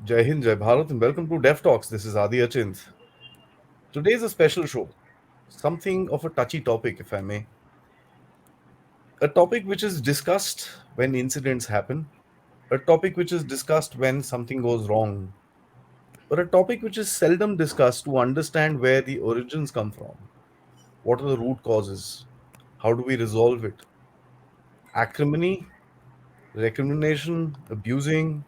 Jai Hind, Jai Bharat, and welcome to Dev Talks. This is Adi Achint. Today is a special show, something of a touchy topic, if I may. A topic which is discussed when incidents happen, a topic which is discussed when something goes wrong, but a topic which is seldom discussed to understand where the origins come from. What are the root causes? How do we resolve it? Acrimony, recrimination, abusing,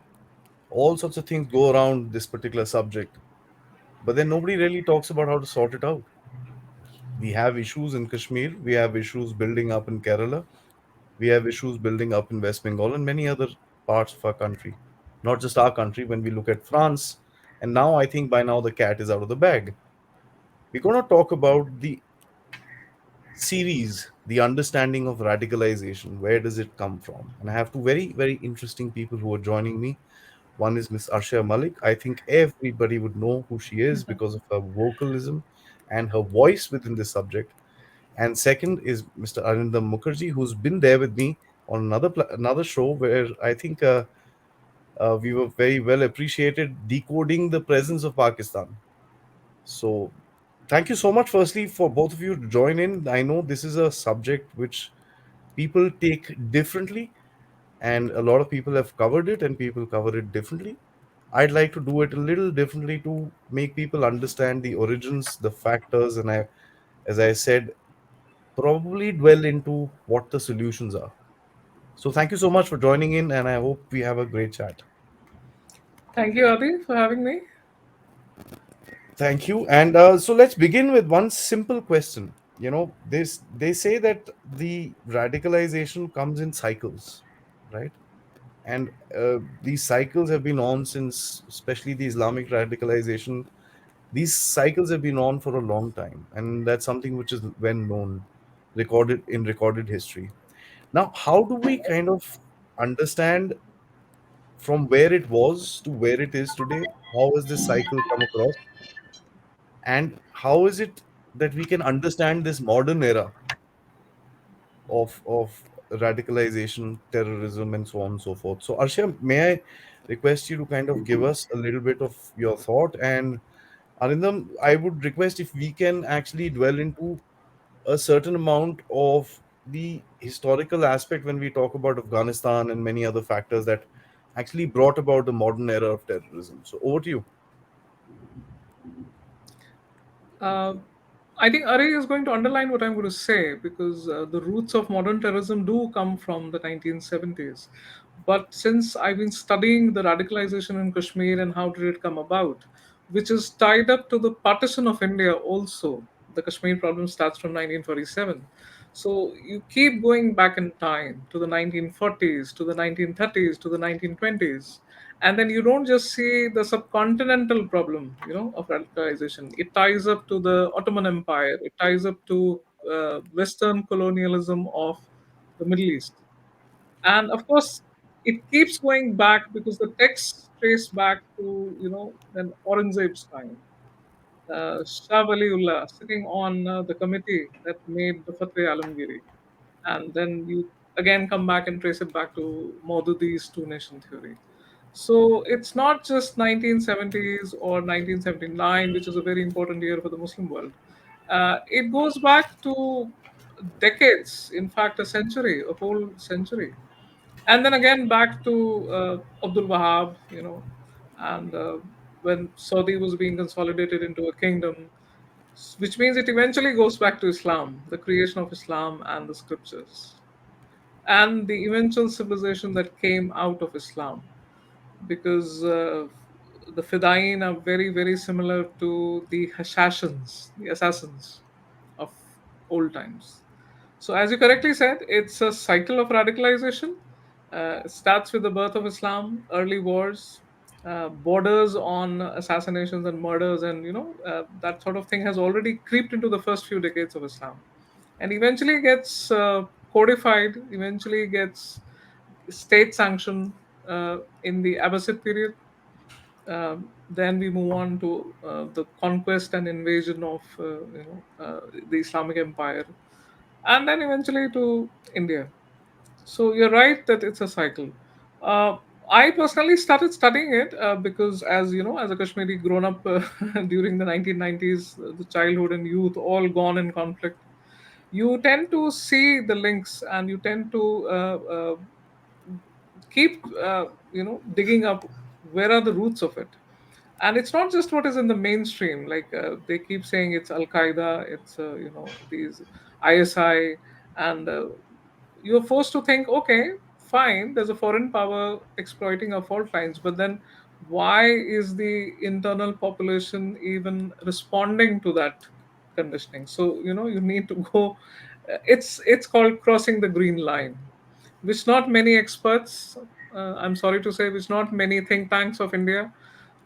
all sorts of things go around this particular subject. But then nobody really talks about how to sort it out. We have issues in Kashmir, we have issues building up in Kerala, we have issues building up in West Bengal and many other parts of our country. Not just our country, when we look at France, and now I think by now the cat is out of the bag. We're going to talk about the series, the understanding of radicalization. Where does it come from? And I have two very, very interesting people who are joining me. One is Miss Arshia Malik. I think everybody would know who she is because of her vocalism and her voice within this subject. And second is Mr. Arindam Mukherjee, who's been there with me on another show where I think we were very well appreciated decoding the presence of Pakistan. So, thank you so much, firstly, for both of you to join in. I know this is a subject which people take differently, and a lot of people have covered it, and people cover it differently. I'd like to do it a little differently to make people understand the origins, the factors, and as I said, probably dwell into what the solutions are. So thank you so much for joining in, and I hope we have a great chat. Thank you, Adi, for having me. Thank you. And so let's begin with one simple question. They say that the radicalization comes in cycles, right? And these cycles have been on since, especially the Islamic radicalization. These cycles have been on for a long time, and that's something which is well known, recorded in recorded history. Now, how do we kind of understand from where it was to where it is today? How has this cycle come across? And how is it that we can understand this modern era of radicalization, terrorism, and so on and so forth? So, Arshia, may I request you to kind of give us a little bit of your thought? And Arindam, I would request if we can actually dwell into a certain amount of the historical aspect when we talk about Afghanistan and many other factors that actually brought about the modern era of terrorism. So over to you. Uh, I think Ari is going to underline what I'm going to say because the roots of modern terrorism do come from the 1970s. But since I've been studying the radicalization in Kashmir and how did it come about, which is tied up to the partition of India also, the Kashmir problem starts from 1947. So you keep going back in time to the 1940s, to the 1930s, to the 1920s, and then you don't just see the subcontinental problem, of radicalization. It ties up to the Ottoman Empire. It ties up to Western colonialism of the Middle East, and of course, it keeps going back because the texts trace back to then Aurangzeb's time. Shah Waliullah sitting on the committee that made the Fateh Alamgiri. And then you again come back and trace it back to Maududi's two nation theory. So it's not just 1970s or 1979, which is a very important year for the Muslim world. It goes back to decades, in fact, a century, a whole century. And then again back to Abdul Wahab, and when Saudi was being consolidated into a kingdom, which means it eventually goes back to Islam, the creation of Islam and the scriptures, and the eventual civilization that came out of Islam, because the Fidain are very, very similar to the Hashashins, the assassins of old times. So, as you correctly said, it's a cycle of radicalization. It starts with the birth of Islam, early wars, borders on assassinations and murders, and that sort of thing has already creeped into the first few decades of Islam, and eventually gets codified. Eventually gets state sanctioned in the Abbasid period. Then we move on to the conquest and invasion of the Islamic Empire, and then eventually to India. So you're right that it's a cycle. Uh, I personally started studying it because, as you know, as a Kashmiri grown up during the 1990s, the childhood and youth all gone in conflict, you tend to see the links and you tend to keep, digging up where are the roots of it. And it's not just what is in the mainstream. Like they keep saying it's Al Qaeda, it's these ISI, and you're forced to think, okay, fine, there's a foreign power exploiting our fault lines, but then why is the internal population even responding to that conditioning? So you need to go. It's called crossing the green line, which not many experts, I'm sorry to say, which not many think tanks of India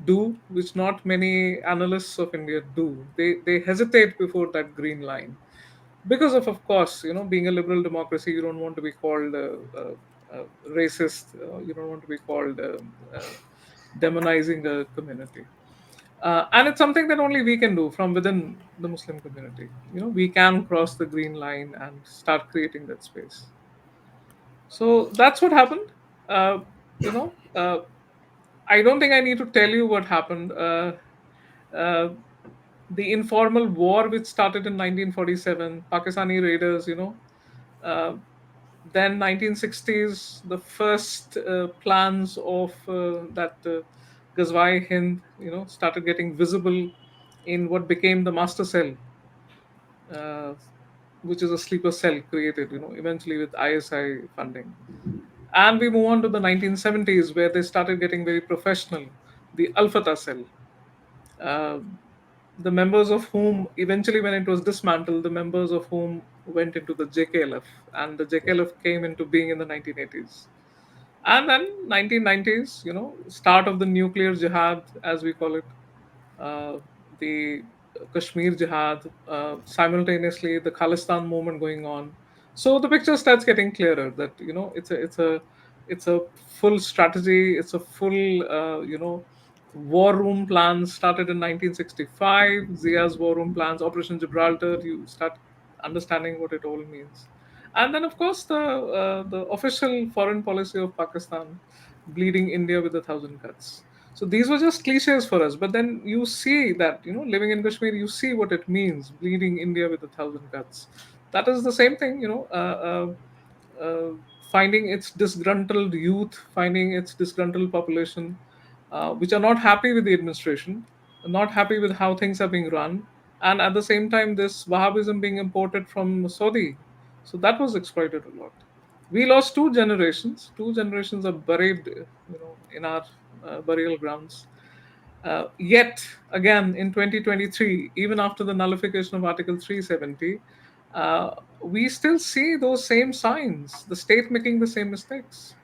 do, which not many analysts of India do. They hesitate before that green line because of course, being a liberal democracy, you don't want to be called racist. You don't want to be called demonizing a community. And it's something that only we can do from within the Muslim community. We can cross the green line and start creating that space. So that's what happened. Uh, you know, uh, I don't think I need to tell you what happened. Uh, the informal war which started in 1947, Pakistani raiders, uh, then 1960s, the first plans of that Ghazwai Hind, started getting visible in what became the master cell, uh, which is a sleeper cell created, eventually with ISI funding. And we move on to the 1970s, where they started getting very professional, the Al Fatah cell. Uh, the members of whom, eventually, when it was dismantled, the members of whom went into the JKLF, and the JKLF came into being in the 1980s. And then 1990s, start of the nuclear jihad, as we call it, uh, the Kashmir Jihad, simultaneously the Khalistan movement going on. So the picture starts getting clearer that it's a full strategy. It's a full war room plans started in 1965. Zia's war room plans, Operation Gibraltar. You start understanding what it all means, and then of course the official foreign policy of Pakistan, bleeding India with 1,000 cuts. So these were just cliches for us, but then you see that living in Kashmir, you see what it means, bleeding India with 1,000 cuts. That is the same thing, finding its disgruntled youth, finding its disgruntled population, which are not happy with the administration, not happy with how things are being run, and at the same time, this Wahhabism being imported from Saudi. So that was exploited a lot. We lost two generations. Two generations are buried, in our burial grounds. Yet, again, in 2023, even after the nullification of Article 370, uh, we still see those same signs, the state making the same mistakes.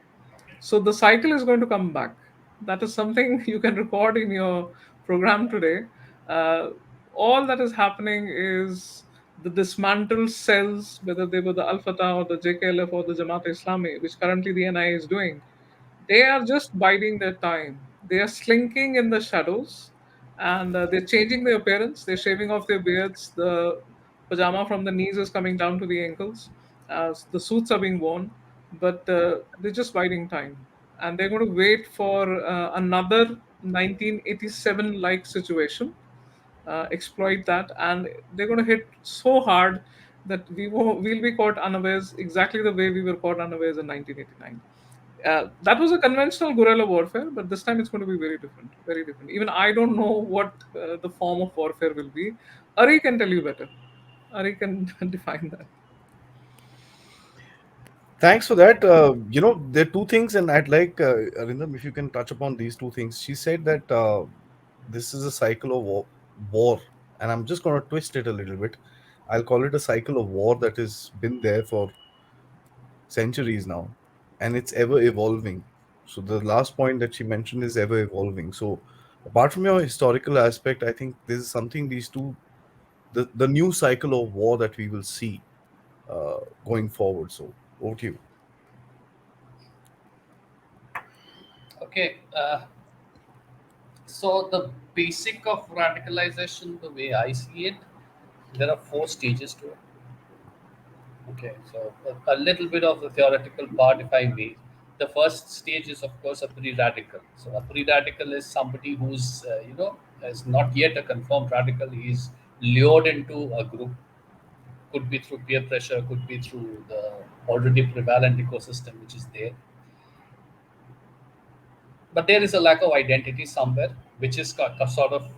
So the cycle is going to come back. That is something you can record in your program today. Uh, all that is happening is the dismantled cells, whether they were the Al Fatah or the JKLF or the Jamaat Islami, which currently the NIA is doing, they are just biding their time. They are slinking in the shadows, and they're changing their appearance. They're shaving off their beards. The pajama from the knees is coming down to the ankles. The suits are being worn, but they're just biding time. And they're going to wait for another 1987 like situation, exploit that, and they're going to hit so hard that we'll be caught unawares exactly the way we were caught unawares in 1989. That was a conventional guerrilla warfare, but this time it's going to be very different, very different. Even I don't know what the form of warfare will be. Ari can tell you better. Ari can define that. Thanks for that. There are two things, and I'd like Arindam, if you can touch upon these two things. She said that this is a cycle of war, and I'm just going to twist it a little bit. I'll call it a cycle of war that has been there for centuries now, and it's ever evolving. So the last point that she mentioned is ever evolving. So apart from your historical aspect, I think this is something these two, the new cycle of war that we will see going forward. So over to you. Okay, so the basic of radicalization, the way I see it, there are four stages to it. Okay, so a little bit of the theoretical part, if I may. The first stage is, of course, a pre-radical. So a pre-radical is somebody who's is not yet a confirmed radical. He's lured into a group, could be through peer pressure, could be through the already prevalent ecosystem which is there. But there is a lack of identity somewhere, which is sort of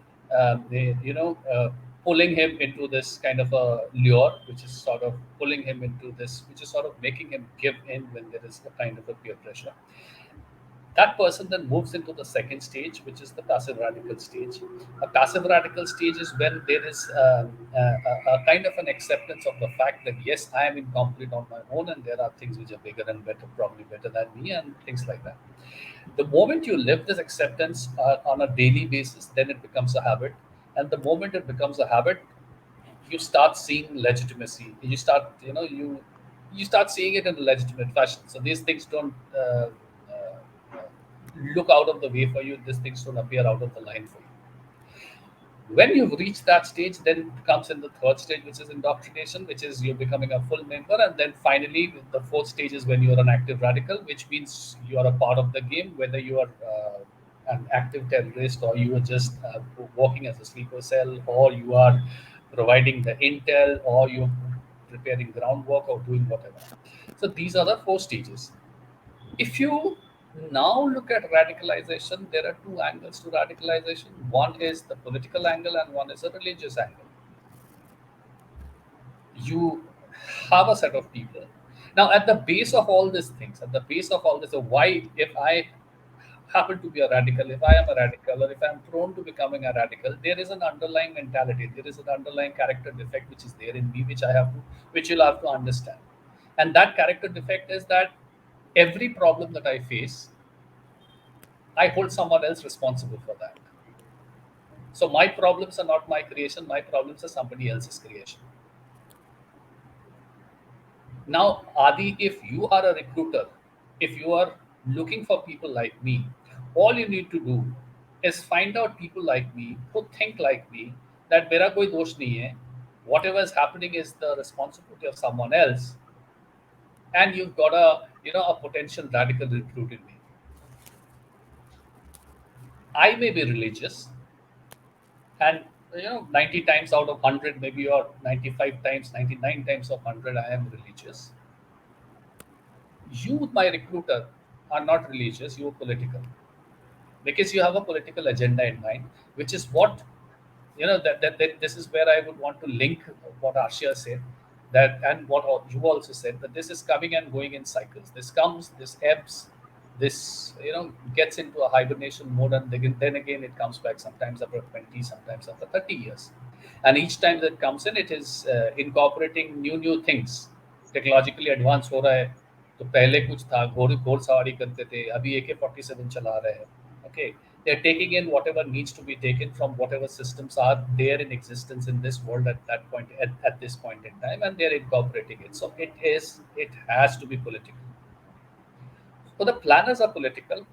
pulling him into this kind of a lure, which is sort of pulling him into this, which is sort of making him give in when there is a kind of a peer pressure. That person then moves into the second stage, which is the passive radical stage. A passive radical stage is when there is a kind of an acceptance of the fact that yes, I am incomplete on my own, and there are things which are bigger and better, probably better than me, and things like that. The moment you live this acceptance on a daily basis, then it becomes a habit, and the moment it becomes a habit, you start seeing legitimacy. You start seeing it in a legitimate fashion. So these things don't look out of the way for you. These things don't appear out of the line for you. When you've reached that stage, then it comes in the third stage, which is indoctrination, which is you're becoming a full member. And then finally, the fourth stage is when you're an active radical, which means you are a part of the game, whether you are an active terrorist, or you are just working as a sleeper cell, or you are providing the intel, or you're preparing groundwork, or doing whatever. So these are the four stages. If you now look at radicalization, there are two angles to radicalization. One is the political angle, and one is a religious angle. You have a set of people. Now, at the base of all these things, at the base of all this, so why, if I happen to be a radical, if I am a radical, or if I'm prone to becoming a radical, there is an underlying mentality, there is an underlying character defect which is there in me, which you'll have to understand. And that character defect is that every problem that I face, I hold someone else responsible for that. So my problems are not my creation, my problems are somebody else's creation. Now, Adi, if you are a recruiter, if you are looking for people like me, all you need to do is find out people like me who think like me, that mera koi dosh nahi hai, whatever is happening is the responsibility of someone else, and you've got a potential radical recruit in me. I may be religious, and 90 times out of 100, maybe, or 95 times, 99 times of 100, I am religious. You, my recruiter, are not religious, you are political, because you have a political agenda in mind, which is what, that this is where I would want to link what Arshia said, that, and what you also said, that this is coming and going in cycles. This comes, this ebbs, this gets into a hibernation mode, and then again it comes back, sometimes after 20, sometimes after 30 years. And each time that comes in, it is incorporating new things. Technologically advance हो रहा है, तो पहले कुछ था, घोड़ घोड़सवारी करते थे, अभी AK-47 चला रहे हैं. Okay, they're taking in whatever needs to be taken from whatever systems are there in existence in this world at that point, at this point in time, and they're incorporating it. So it has to be political. So the planners are political,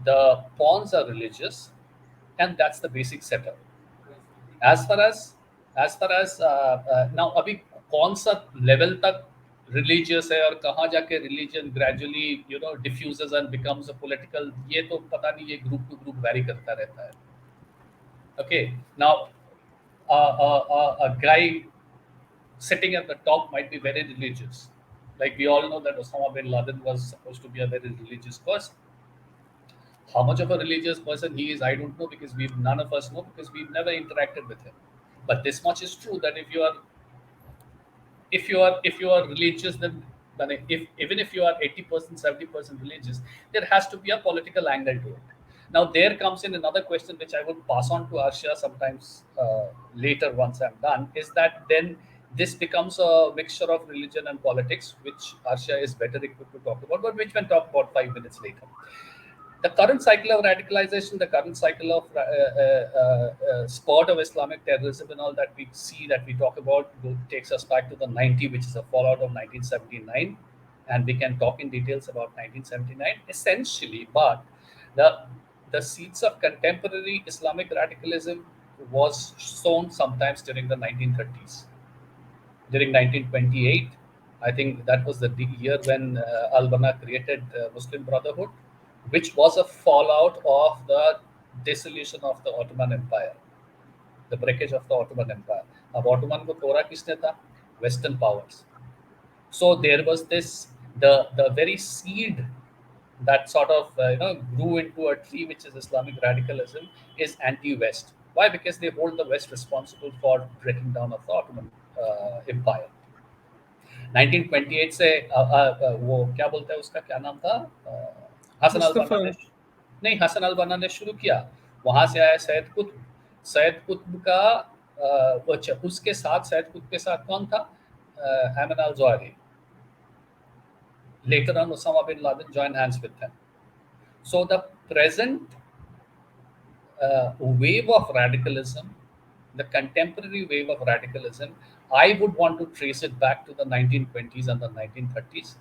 the pawns are religious, and that's the basic setup. As far as now, अभी कौन सा level तक religious है, और कहाँ जाके religion gradually diffuses and becomes a political, ये तो पता नहीं, ये ग्रुप टू ग्रुप वैरी करता रहता है. Okay, now a guy sitting at the top might be very religious. Like we all know that Osama bin Laden was supposed to be a very religious person. How much of a religious person he is, I don't know, because none of us know, because we've never interacted with him. But this much is true, that if you are religious, then if even if you are 80%, 70% religious, there has to be a political angle to it. Now there comes in another question, which I would pass on to Arshia sometimes later once I'm done, is that then this becomes a mixture of religion and politics, which Arshia is better equipped to talk about, but which we'll talk about 5 minutes later. The current cycle of radicalization, the current cycle of sport of Islamic terrorism, and all that we see, that we talk about, takes us back to the 90, which is a fallout of 1979, and we can talk in details about 1979 essentially. But the the seeds of contemporary Islamic radicalism was sown sometimes during the 1930s, during 1928, I think that was the year when Al Banna created Muslim Brotherhood, which was a fallout of the dissolution of the Ottoman Empire, the breakage of the Ottoman Empire. अब Ottoman को तोड़ा किसने था? Western powers. So there was this, the very seed that sort of grew into a tree, which is Islamic radicalism, is anti-West. Why? Because they hold the West responsible for breaking down of the Ottoman Empire. 1928 से वो क्या बोलते हैं, उसका क्या नाम था, हसन अल बन्ना ने, Mustafa. नहीं, हसन अल बन्ना ने शुरू किया। वहां से आया सैयद कुतुब। सैयद कुतुब का अच्छा, उसके साथ सैयद कुतुब के साथ कौन था? हैमन अल Zawahiri. Later on, Osama bin Laden joined hands with them. So the present wave of radicalism, the contemporary wave of radicalism, I would want to trace it back to the 1920s and the 1930s,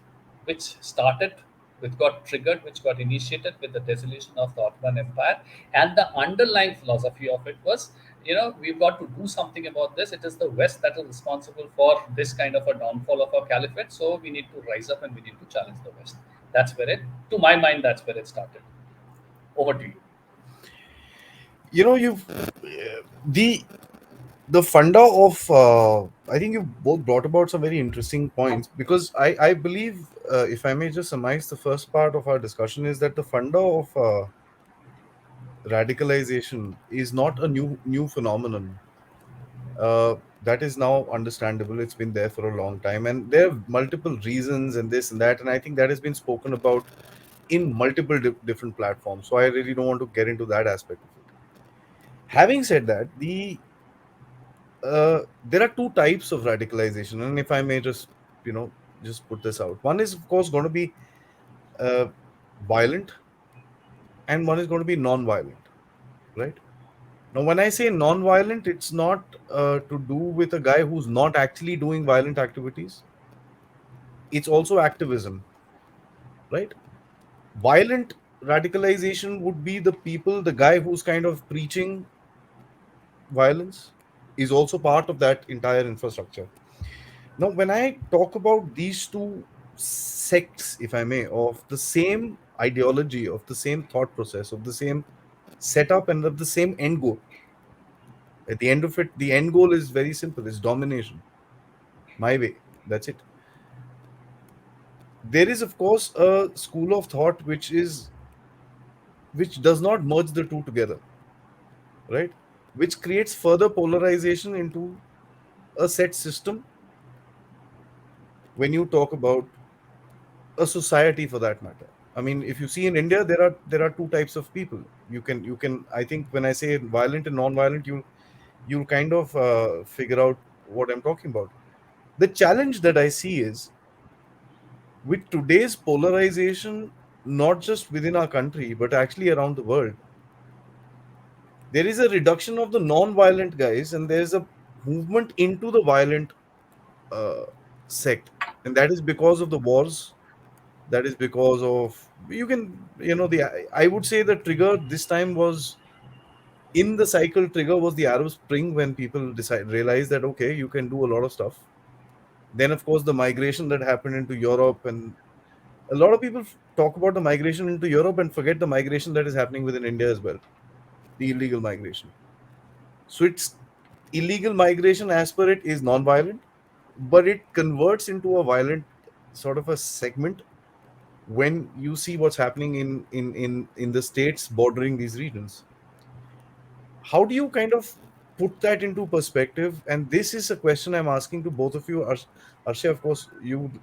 which started, which got triggered, which got initiated with the dissolution of the Ottoman Empire. And the underlying philosophy of it was, we've got to do something about this. It is the West that is responsible for this kind of a downfall of our caliphate. So we need to rise up and we need to challenge the West. That's where it, to my mind, that's where it started. Over to you. You've the funda of I think you both brought about some very interesting points, because I believe, if I may just surmise the first part of our discussion, is that the funda of radicalization is not a new phenomenon. That is now understandable. It's been there for a long time, and there are multiple reasons and this and that, and I think that has been spoken about in multiple different platforms. So I really don't want to get into that aspect of it. Having said that, there are two types of radicalization, and if I may just put this out, one is of course going to be uh, violent, and one is going to be non-violent, right? Now, when I say non-violent, it's not to do with a guy who's not actually doing violent activities. It's also activism, right? Violent radicalization would be the people, the guy who's kind of preaching violence is also part of that entire infrastructure. Now, when I talk about these two sects, if I may, of the same ideology, of the same thought process, of the same setup, and of the same end goal, at the end of it, the end goal is very simple: it's domination. My way. That's it. There is, of course, a school of thought which does not merge the two together, right? Which creates further polarization into a set system when you talk about a society, for that matter. I mean, if you see in India, there are two types of people. You can I think when I say violent and non-violent, you'll kind of figure out what I'm talking about. The challenge that I see is, with today's polarization, not just within our country but actually around the world, there is a reduction of the non-violent guys, and there's a movement into the violent uh, sect, and that is because of the wars. That is because of, you can, the I would say the trigger this time was, in the cycle, trigger was the Arab Spring, when people realized that okay, you can do a lot of stuff. Then of course the migration that happened into Europe, and a lot of people talk about the migration into Europe and forget the migration that is happening within India as well, the illegal migration. So it's illegal migration, as per it, is non-violent, but it converts into a violent sort of a segment when you see what's happening in the states bordering these regions. How do you kind of put that into perspective? And this is a question I'm asking to both of you. Arshia, of course,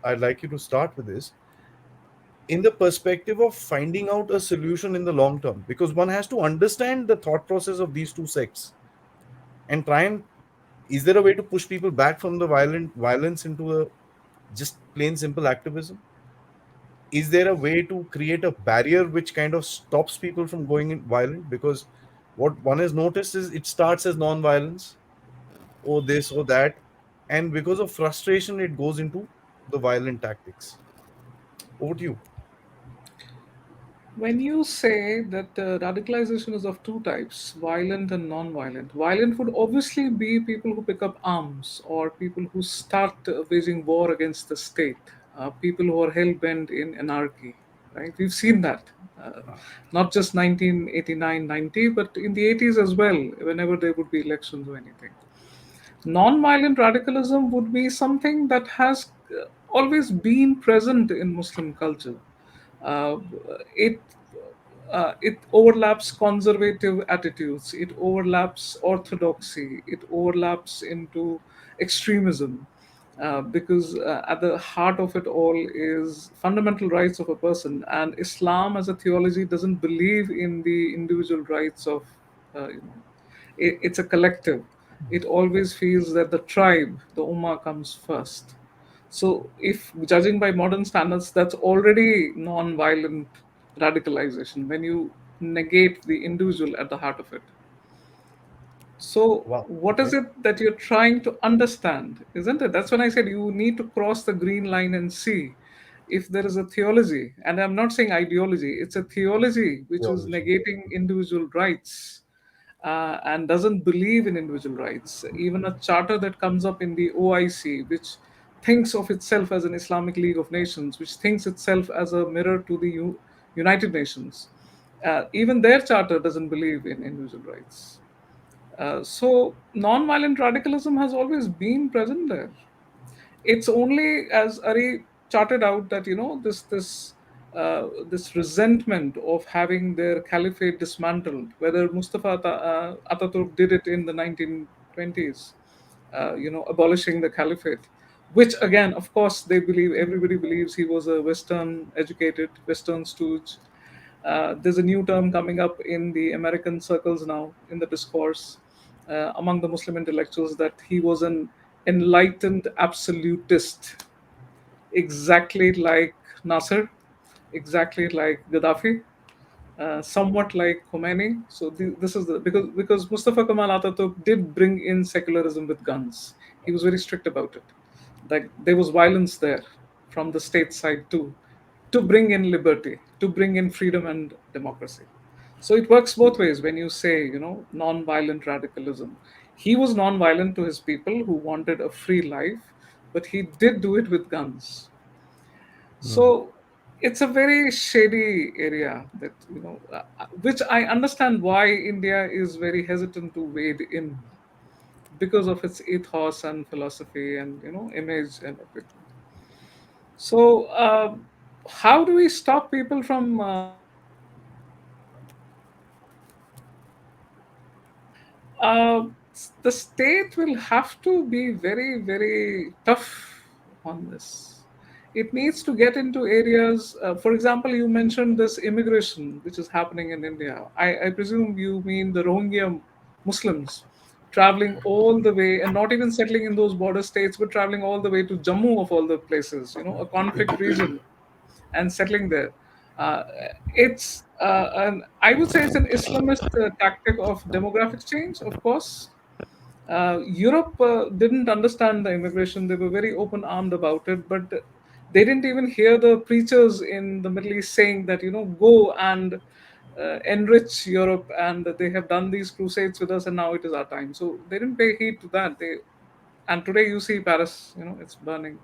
I'd like you to start with this, in the perspective of finding out a solution in the long term, because one has to understand the thought process of these two sects and try and, is there a way to push people back from the violence into a just plain simple activism? Is there a way to create a barrier which kind of stops people from going in violent? Because what one has noticed is, it starts as non-violence, or this or that, and because of frustration it goes into the violent tactics. Over to you. When you say that radicalization is of two types, violent and non-violent, violent would obviously be people who pick up arms or people who start waging war against the state, people who are hell bent in anarchy, right? We've seen that, not just 1989, 90, but in the 80s as well, whenever there would be elections or anything. Non-violent radicalism would be something that has always been present in Muslim culture. Uh, it it overlaps conservative attitudes. It overlaps orthodoxy. It overlaps into extremism. Because at the heart of it all is fundamental rights of a person, and Islam as a theology doesn't believe in the individual rights of it's a collective. It always feels that the tribe, the ummah, comes first. So, if judging by modern standards, that's already non-violent radicalization when you negate the individual at the heart of it. So, Wow. what is Okay. it that you're trying to understand, isn't it? That's when I said you need to cross the green line and see if there is a theology. And I'm not saying ideology, it's a theology which is Theology. negating individual rights and doesn't believe in individual rights. Even a charter that comes up in the OIC, which thinks of itself as an Islamic League of Nations, which thinks itself as a mirror to the United Nations, even their charter doesn't believe in individual rights. So non-violent radicalism has always been present there. It's only as Ari charted out that this resentment of having their caliphate dismantled, whether Ataturk did it in the 1920s, abolishing the caliphate, which again, of course, everybody believes he was a Western educated, Western stooge. There's a new term coming up in the American circles now in the discourse among the Muslim intellectuals that he was an enlightened absolutist, exactly like Nasser, exactly like Gaddafi, somewhat like Khomeini. So this is the because Mustafa Kemal Ataturk did bring in secularism with guns. He was very strict about it. Like there was violence there from the state side too, to bring in liberty, to bring in freedom and democracy. So it works both ways when you say, non-violent radicalism. He was non-violent to his people who wanted a free life, but he did do it with guns. Hmm. So it's a very shady area that, which I understand why India is very hesitant to wade in because of its ethos and philosophy and, image and everything. So, how do we stop people from uh, the state will have to be very, very tough on this. It needs to get into areas. For example, you mentioned this immigration which is happening in India. I presume you mean the Rohingya Muslims traveling all the way and not even settling in those border states, but traveling all the way to Jammu of all the places, a conflict region, and settling there. Uh, I would say it's an Islamist tactic of demographic change, of course. Europe didn't understand the immigration. They were very open armed about it, but they didn't even hear the preachers in the Middle East saying that, go and enrich Europe, and they have done these crusades with us, and now it is our time. So they didn't pay heed to that. And today you see Paris, it's burning.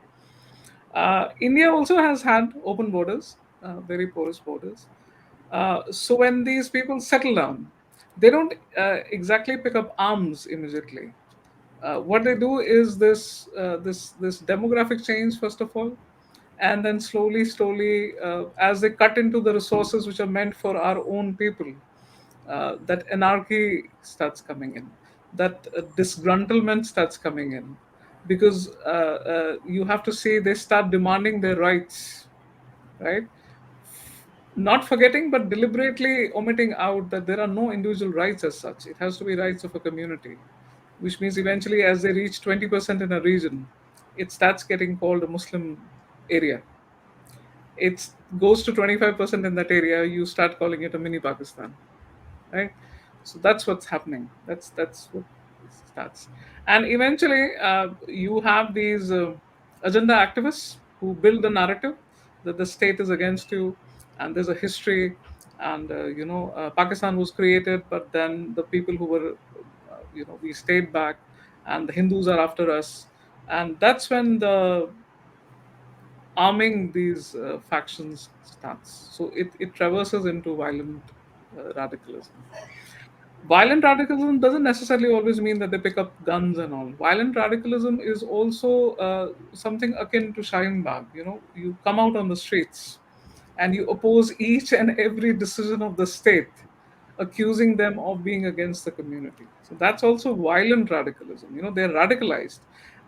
India also has had open borders, very porous borders. So when these people settle down, they don't exactly pick up arms immediately. What they do is this demographic change first of all, and then slowly, as they cut into the resources which are meant for our own people, that anarchy starts coming in, that disgruntlement starts coming in, because you have to say they start demanding their rights, right? Not forgetting, but deliberately omitting out that there are no individual rights as such. It has to be rights of a community, which means eventually, as they reach 20% in a region, it starts getting called a Muslim area. It goes to 25% in that area, you start calling it a mini Pakistan, right? So that's what's happening. That's what starts, and eventually you have these agenda activists who build the narrative that the state is against you, and there's a history. and Pakistan was created, but then the people who were, we stayed back, and the Hindus are after us, and that's when the arming these factions starts. So it traverses into violent radicalism. Violent radicalism doesn't necessarily always mean that they pick up guns and all. Violent radicalism is also something akin to Shaheen Bagh. You come out on the streets and you oppose each and every decision of the state, accusing them of being against the community. So that's also violent radicalism. They're radicalized.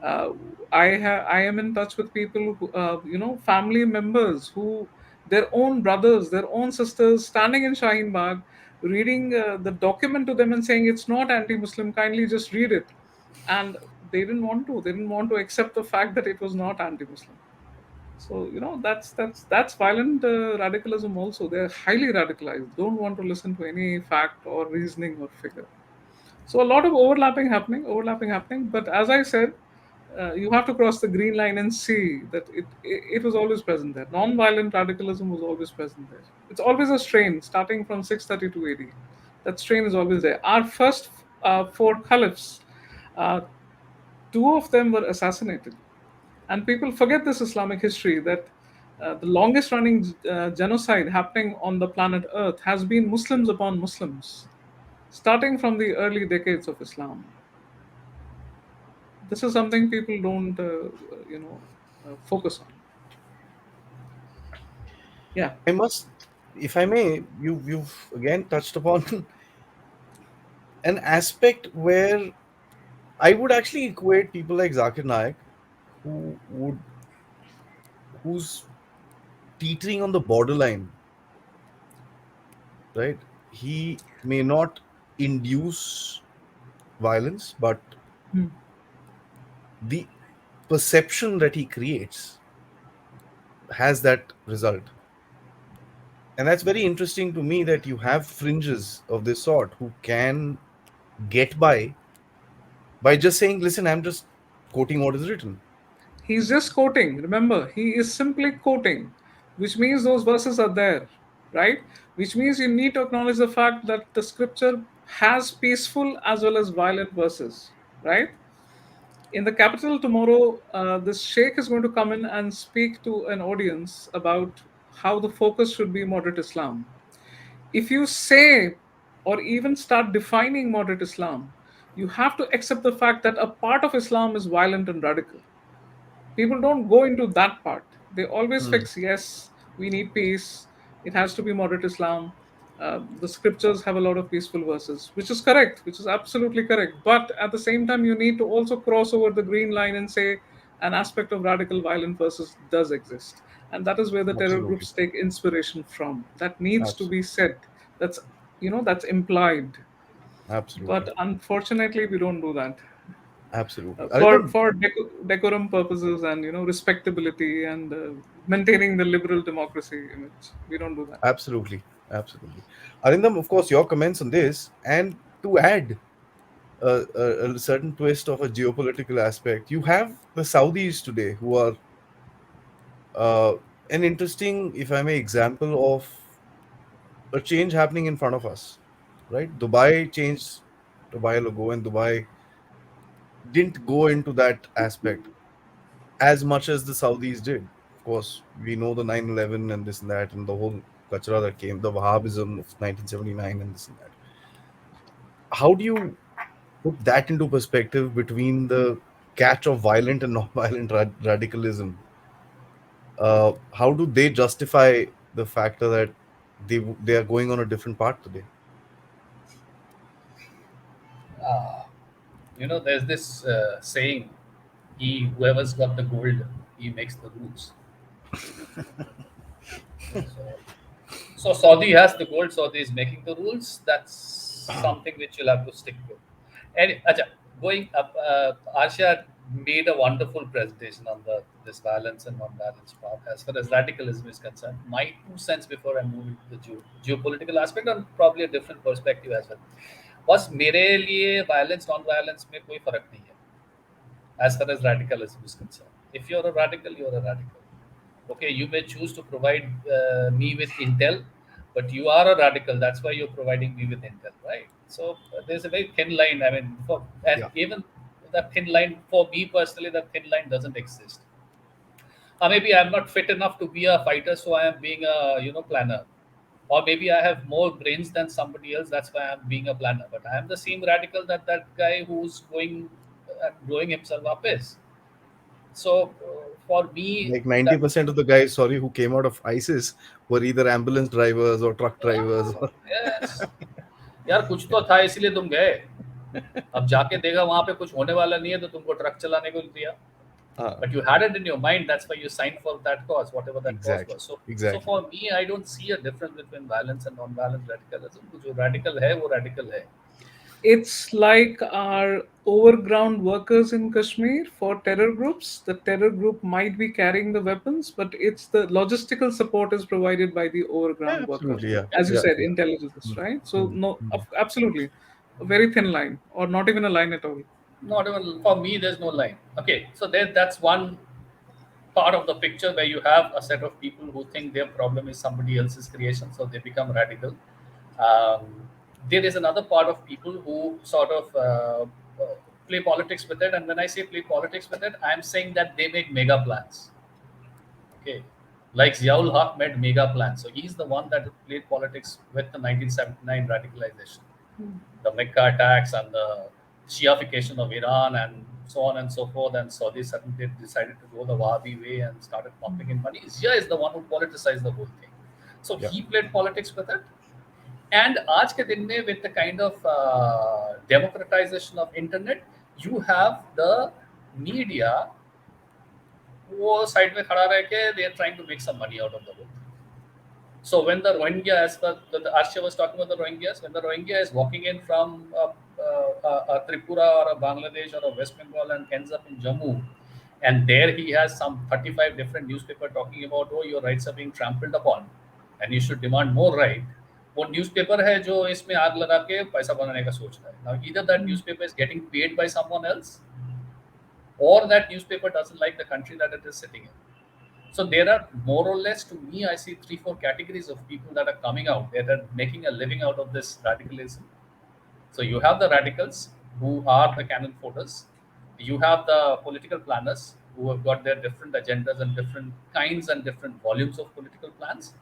Uh, I am in touch with people who, family members who, their own brothers, their own sisters, standing in Shaheen Bagh, reading the document to them and saying it's not anti-Muslim. Kindly just read it, and they didn't want to. They didn't want to accept the fact that it was not anti-Muslim. So that's violent radicalism also. They're highly radicalized, don't want to listen to any fact or reasoning or figure. So a lot of overlapping happening. But as I said, you have to cross the green line and see that it was always present there. Non-violent radicalism was always present there. It's always a strain starting from 632 AD. That strain is always there. Our first four caliphs, uh, two of them were assassinated, and people forget this Islamic history, that the longest running genocide happening on the planet Earth has been Muslims upon Muslims, starting from the early decades of Islam. This is something people don't, focus on. Yeah, I must, if I may, you've again touched upon an aspect where I would actually equate people like Zakir Naik, who would who's teetering on the borderline, right? He may not induce violence, but the perception that he creates has that result. And that's very interesting to me that you have fringes of this sort who can get by just saying, listen, I'm just quoting what is written. he's just quoting. Remember, he is simply quoting, which means those verses are there, right? Which means you need to acknowledge the fact that the scripture has peaceful as well as violent verses, right? In the capital tomorrow, this sheikh is going to come in and speak to an audience about how the focus should be moderate Islam. If you say or even start defining moderate Islam, you have to accept the fact that a part of Islam is violent and radical. People don't go into that part. They always Hmm. fix, yes, we need peace. It has to be moderate Islam. The scriptures have a lot of peaceful verses, which is correct, which is absolutely correct. But at the same time, you need to also cross over the green line and say an aspect of radical violent verses does exist. And that is where the terror Absolutely. groups take inspiration from. That needs to Absolutely. be said. That's that's implied. Absolutely. But unfortunately, we don't do that Absolutely. for Arindam, decorum purposes and respectability and maintaining the liberal democracy image. We don't do that. absolutely. Absolutely. Arindam, of course, your comments on this, and to add a certain twist of a geopolitical aspect, you have the Saudis today who are uh, an interesting, if I may, example of a change happening in front of us, right? Dubai changed a while ago, and Dubai didn't go into that aspect as much as the Saudis did. Of course, we know the 9/11 and this and that, and the whole kachra that came, the Wahhabism of 1979 and this and that. How do you put that into perspective between the catch of violent and non-violent radicalism? How do they justify the factor that they are going on a different path today? uh, there's this saying, he whoever's got the gold, he makes the rules. So Saudi has the gold, Saudi is making the rules. That's something which you'll have to stick with. And acha, going up, Arsha made a wonderful presentation on the this balance and non-balance part. As far as radicalism is concerned, my 2 cents before I move into the geopolitical aspect and probably a different perspective as well. बस मेरे लिए violence non-violence में कोई फर्क नहीं है as far as radicalism is concerned. If you're a radical, you're a radical. Okay, you may choose to provide me with intel, but you are a radical. That's why you're providing me with intel, right? So there's a very thin line. I mean, and Yeah. even that thin line for me personally, that thin line doesn't exist. Maybe I'm not fit enough to be a fighter, so I am being a planner. Or maybe I have more brains than somebody else. That's why I'm being a planner. But I am the same radical that that guy who's going and blowing himself up is. So for me, Like that 90% of the guys, sorry, who came out of ISIS were either ambulance drivers or truck drivers. Yes यार कुछ तो था इसीलिए तुम गए. अब जाके देखा वहां पे कुछ होने वाला नहीं है तो तुमको ट्रक चलाने को दिया. Ah, But you had it in your mind. That's why you signed for that cause, whatever that cause exactly. was. So Exactly. for me, I don't see a difference between violence and non-violent radicalism. जो radical है वो radical है. It's like our overground workers in Kashmir for terror groups. The terror group might be carrying the weapons, but it's the logistical support is provided by the Yeah, overground worker. absolutely. Yeah. As you Yeah. said, Yeah. intelligence, Mm, right? So, mm, no, mm. absolutely. A very thin line, or not even a line at all. Not even for me. There's no line. Okay, so that's one part of the picture where you have a set of people who think their problem is somebody else's creation, so they become radical. There is another part of people who sort of play politics with it, and when I say play politics with it, I'm saying that they make mega plans. Okay, like Ziaul Haq made mega plans, so he's the one that played politics with the 1979 radicalization, the Mecca attacks and the Shiification of Iran and so on and so forth. And Saudi suddenly decided to go the Wahhabi way and started pumping in money. Zia is the one who politicized the whole thing. So Yeah. he played politics with it. And आज के दिन में with the kind of democratization of internet, you have the media वो side में खड़ा रह के they are trying to make some money out of the whole thing. So when the Rohingya, as per the Arshia was talking about the Rohingyas, when the Rohingya is walking in from a Tripura or a Bangladesh or a West Bengal and ends up in Jammu, and there he has some 35 different newspaper talking about, oh, your rights are being trampled upon, and you should demand more right. वो newspaper है जो इसमें आग लगा के पैसा बनाने का सोच रहा है. Now either that newspaper is getting paid by someone else, or that newspaper doesn't like the country that it is sitting in. So there are more or less, to me, I see 3-4 categories of people that are coming out. That are making a living out of this radicalism. So you have the radicals who are the cannon foders. You have the political planners who have got their different agendas and different kinds and different volumes of political plans.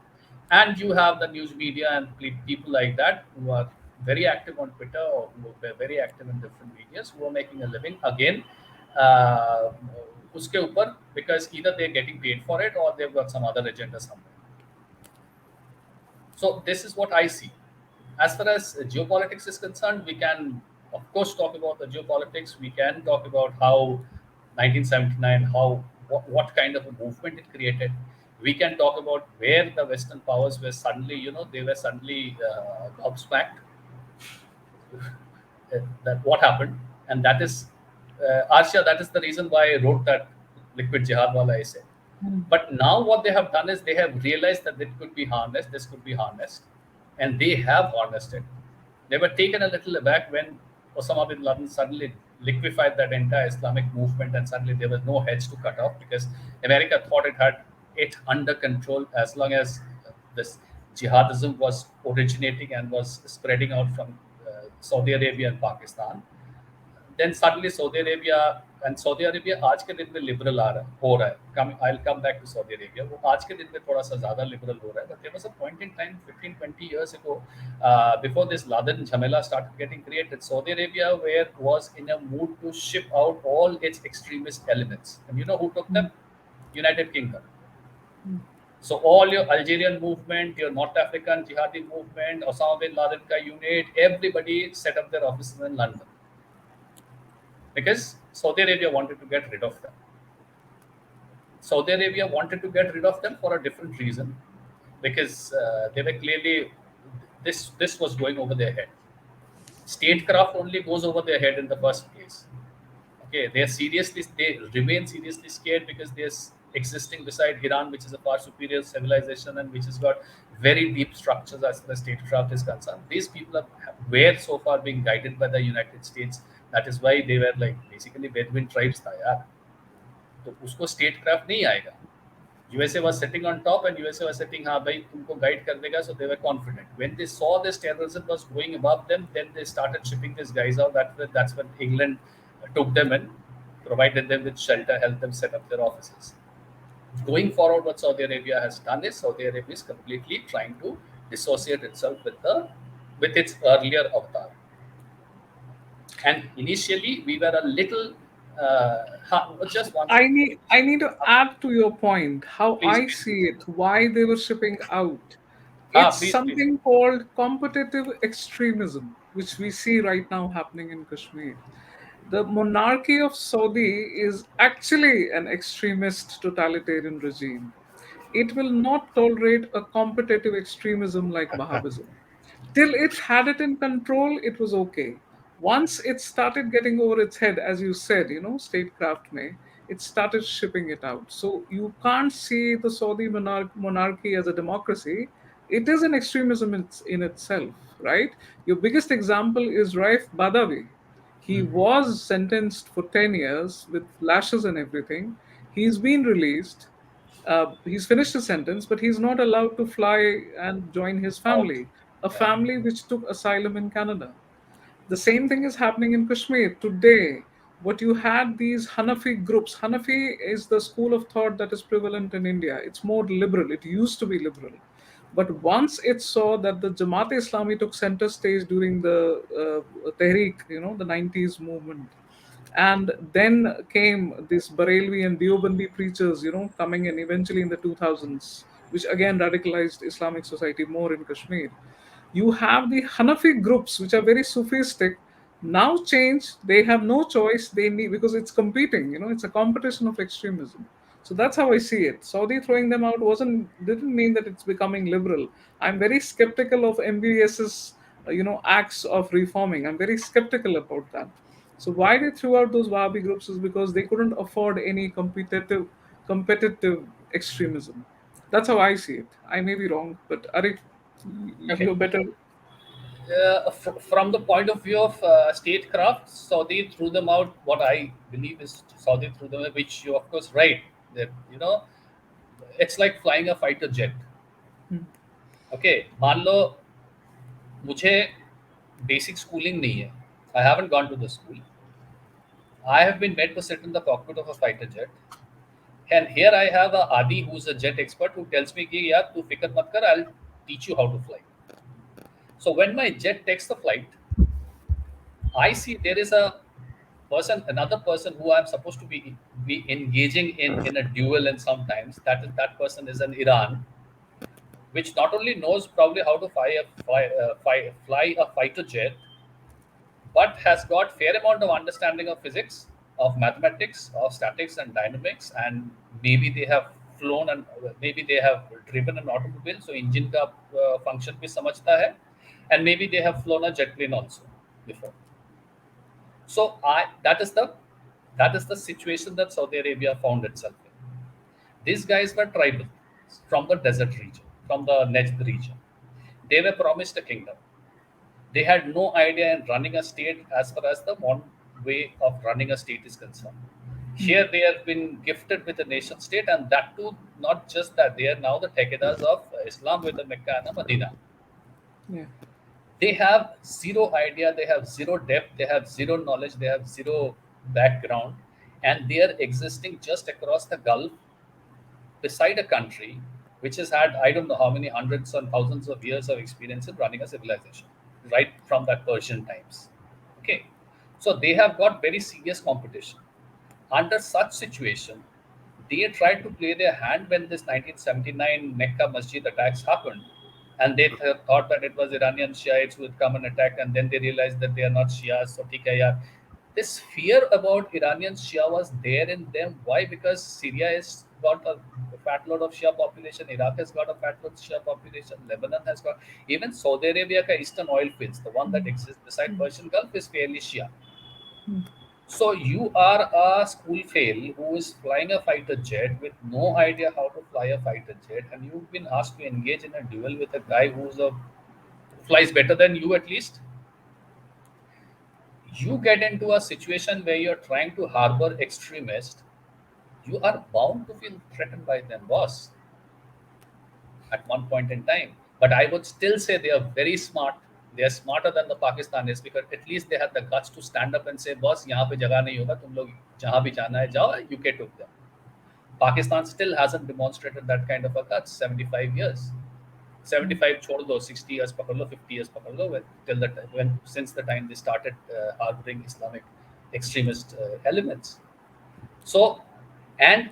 And you have the news media and people like that who are very active on Twitter or who are very active in different medias who are making a living again. Uh, उसके ऊपर because either they're getting paid for it or they've got some other agenda somewhere. So this is what I see. As far as geopolitics is concerned, we can of course talk about the geopolitics. We can talk about how 1979, how what kind of a movement it created. We can talk about where the Western powers were suddenly, they were suddenly gobsmacked. That what happened, and that is Arshia. That is the reason why I wrote that liquid jihad wala essay. But now what they have done is they have realized that it could be harnessed, this could be harnessed, and they have harnessed it. They were taken a little aback when Osama bin Laden suddenly liquefied that entire Islamic movement, and suddenly there was no heads to cut off because America thought it had it under control as long as this jihadism was originating and was spreading out from Saudi Arabia and Pakistan. Then suddenly Saudi Arabia आज के दिन में liberal आ रहा हो रहा है. I'll come back to Saudi Arabia. वो आज के दिन में थोड़ा सा ज़्यादा liberal हो रहा है. But there was a point in time 15-20 years ago, before this Laden Jhamela started getting created, Saudi Arabia was in a mood to ship out all its extremist elements. And you know who took them? United Kingdom. So all your Algerian movement, your North African jihadi movement, Osama bin Laden ka unit, everybody set up their offices in London because Saudi Arabia wanted to get rid of them. Saudi Arabia wanted to get rid of them for a different reason, because they were clearly this was going over their head. Statecraft only goes over their head in the first place. Okay, they remain seriously scared because there's existing beside Iran, which is a far superior civilization and which has got very deep structures as far as statecraft is concerned. These people were so far being guided by the United States. That is why they were like basically Bedouin tribes था यार. तो उसको statecraft नहीं आएगा. USA was sitting on top, and USA was sitting, हाँ भाई तुमको guide कर देगा, so they were confident. When they saw this terrorism was going above them, then they started shipping these guys out. That's when England took them in, provided them with shelter, helped them set up their offices. Going forward, what Saudi Arabia has done is Saudi Arabia is completely trying to dissociate itself with its earlier avatar. And initially, we were a little. Just one second. I need to add to your point how Please, I please, see please. it, why they were shipping out. It's Please, please. something called competitive extremism, which we see right now happening in Kashmir. The monarchy of Saudi is actually an extremist totalitarian regime. It will not tolerate a competitive extremism like Wahhabism. Till it had it in control, it was okay. Once it started getting over its head, as you said, statecraft may, it started shipping it out. So you can't see the Saudi monarchy as a democracy. It is an extremism in itself, right? Your biggest example is Raif Badawi. He was sentenced for 10 years with lashes and everything. He's been released. He's finished his sentence, but he's not allowed to fly and join his Out. family, a Yeah. family which took asylum in Canada. The same thing is happening in Kashmir today. What you had these Hanafi groups. Hanafi is the school of thought that is prevalent in India. It's more liberal. It used to be liberal. But once it saw that the Jamaat Islami took center stage during the Tehreek, the 90s movement, and then came this Barelvi and Deobandi preachers, coming in eventually in the 2000s, which again radicalized Islamic society more in Kashmir. You have the Hanafi groups, which are very Sufistic, now change. They have no choice. They need, because it's competing. It's a competition of extremism. So that's how I see it. Saudi throwing them out didn't mean that it's becoming liberal. I'm very skeptical of MBS's acts of reforming. I'm very skeptical about that. So why they threw out those Wahhabi groups is because they couldn't afford any competitive extremism. That's how I see it. I may be wrong, but Arif, Okay. you're better. From the point of view of statecraft, Saudi threw them out. What I believe is Saudi threw them out, which you of course right. That it's like flying a fighter jet. Okay, मान लो मुझे basic schooling नहीं है. I haven't gone to the school. I have been made to sit in the cockpit of a fighter jet. And here I have a Aadi who's a jet expert who tells me कि यार तू फिक्र मत कर, I'll teach you how to fly. So when my jet takes the flight, I see there is another person who I'm supposed to be engaging in a duel, and sometimes that person is an Iran, which not only knows probably how to fly a fighter jet, but has got fair amount of understanding of physics, of mathematics, of statics and dynamics, and maybe they have flown and maybe they have driven an automobile, so engine का function भी समझता है, and maybe they have flown a jet plane also before. So that is the situation that Saudi Arabia found itself in. These guys were tribal from the desert region, from the Najd region. They were promised a kingdom. They had no idea in running a state as far as the modern way of running a state is concerned. Here they have been gifted with a nation state, and that too, not just that, they are now the Tekedas of Islam with the Mecca and the Medina. Yeah. They have zero idea, they have zero depth, they have zero knowledge, they have zero background, and they are existing just across the Gulf beside a country which has had I don't know how many hundreds and thousands of years of experience in running a civilization, right from that Persian times. Okay, so they have got very serious competition. Under such situation, they tried to play their hand when this 1979 Mecca Masjid attacks happened, and they thought that it was Iranian Shiites who would come and attack, and then they realized that they are not Shias. So, theek hai yaar. This fear about Iranian Shia was there in them. Why? Because Syria has got a fat load of Shia population, Iraq has got a fat load of Shia population, Lebanon has got, even Saudi Arabia ka eastern oil fields, the one that exists beside Persian Gulf, is fairly Shia. So you are a school fail who is flying a fighter jet with no idea how to fly a fighter jet, and you've been asked to engage in a duel with a guy who flies better than you at least. You get into a situation where you're trying to harbor extremists. you are bound to feel threatened by them, boss, at one point in time. But I would still say they are very smart. They are smarter than the Pakistanis because at least they had the guts to stand up and say, "Boss, यहाँ पे जगह नहीं होगा, तुम लोग जहाँ भी जाना है जाओ." UK took them. Pakistan still hasn't demonstrated that kind of a guts. 75 years. 75 छोड़ दो, 60 years पकड़ लो, 50 years पकड़ लो, till the time, when since the time they started harboring Islamic extremist elements. So, and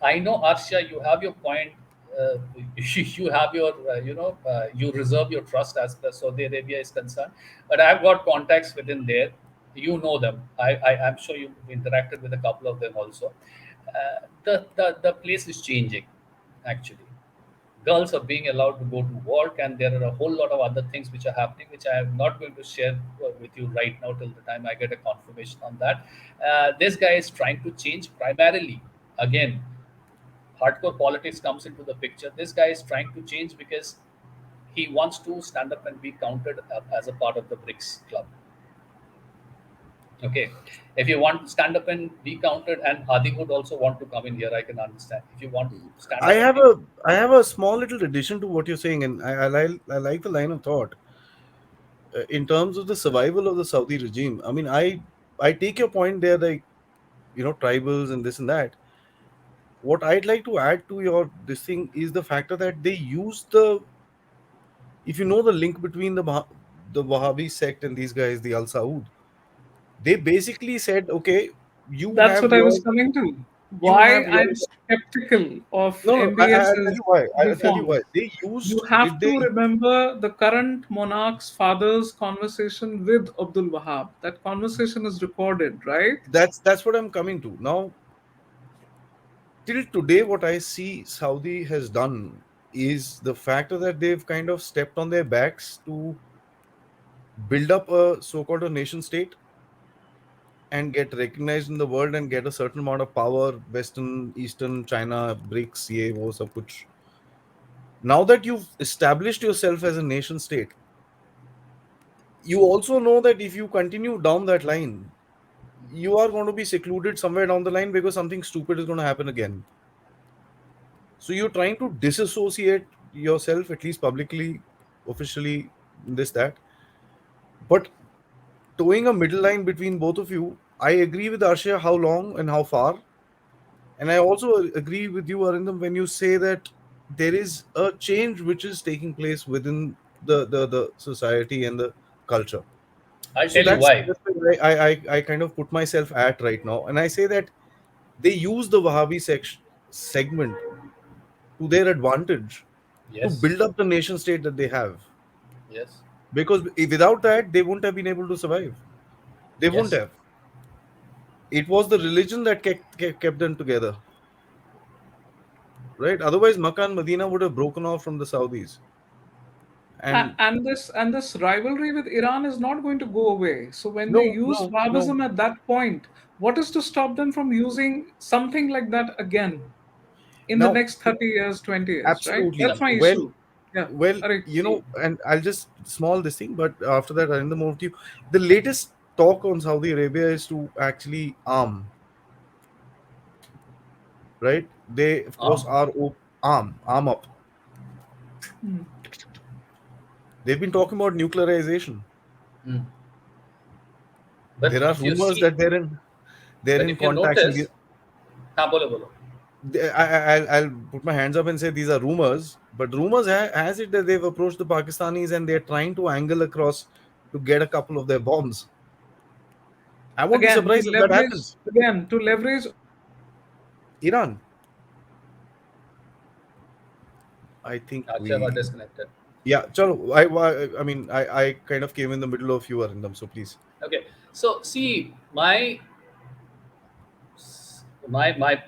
I know, Arshia, you have your point. Uh, you have your, you reserve your trust as the Saudi Arabia is concerned. But I've got contacts within there. You know them. I'm sure you've interacted with a couple of them also. The place is changing, actually. Girls are being allowed to go to work, and there are a whole lot of other things which are happening, which I am not going to share with you right now till the time I get a confirmation on that. This guy is trying to change primarily. Again, hardcore politics comes into the picture. This guy is trying to change because he wants to stand up and be counted as a part of the BRICS club. Okay, if you want to stand up and be counted, and Aadi would also want to come in here, I can understand. If you want to stand I up and have be, a I have a small little addition to what you're saying, and I like the line of thought in terms of the survival of the Saudi regime. I mean, I take your point there, like tribals and this and that. What I'd like to add to your this thing is the factor that they use the if you know the link between the Wahhabi sect and these guys, the Al Saud, they basically said, okay, you That's have what I your was coming to. you Why have your I'm skeptical of no, no, I'll tell MBS's you why. I'll tell you why. reforms. They You used have did they to remember the current monarch's father's conversation with Abdul Wahab. That conversation is recorded, right? that's what I'm coming to. Now, till today, what I see Saudi has done is the factor that they've kind of stepped on their backs to build up a so-called a nation state and get recognized in the world and get a certain amount of power, Western, Eastern, China, BRICS, ये वो सब कुछ. Now that you've established yourself as a nation state, you also know that if you continue down that line, you are going to be secluded somewhere down the line because something stupid is going to happen again. So you're trying to disassociate yourself, at least publicly, officially, this, that. But towing a middle line between both of you, I agree with Arshia how long and how far. And I also agree with you, Arindam, when you say that there is a change which is taking place within the society and the culture. I'll So tell you why. that's where I kind of put myself at right now. And I say that they use the Wahhabi segment to their advantage to Yes, build up the nation state that they have. yes, Because without that, they wouldn't have been able to survive. They wouldn't yes, have. It was the religion that kept them together, right? Otherwise, Makkah and Medina would have broken off from the Saudis. And And this rivalry with Iran is not going to go away. So when they no, used no, no. Wahhabism at that point, what is to stop them from using something like that again in the Now, next 30 years, 20 years, right? absolutely. That's my Well, issue. Yeah. well, Arey, and I'll just small this thing, but after that, I'll move to you. The latest talk on Saudi Arabia is to actually arm, right? They, of course, arm. are arm up. They've been talking about nuclearization. Mm. But There are if you rumors see, that they're but in if you contacts, and notice, हाँ बोलो बोलो. I'll put my hands up and say these are rumors. But rumors has it that they've approached the Pakistanis and they're trying to angle across to get a couple of their bombs. I won't be again to surprised if that leverage happens. again to leverage Iran, I think Akshay got we. disconnected. Yeah, chalo, I mean, I kind of came in the middle of you, Arindam, so please. Okay, so see, my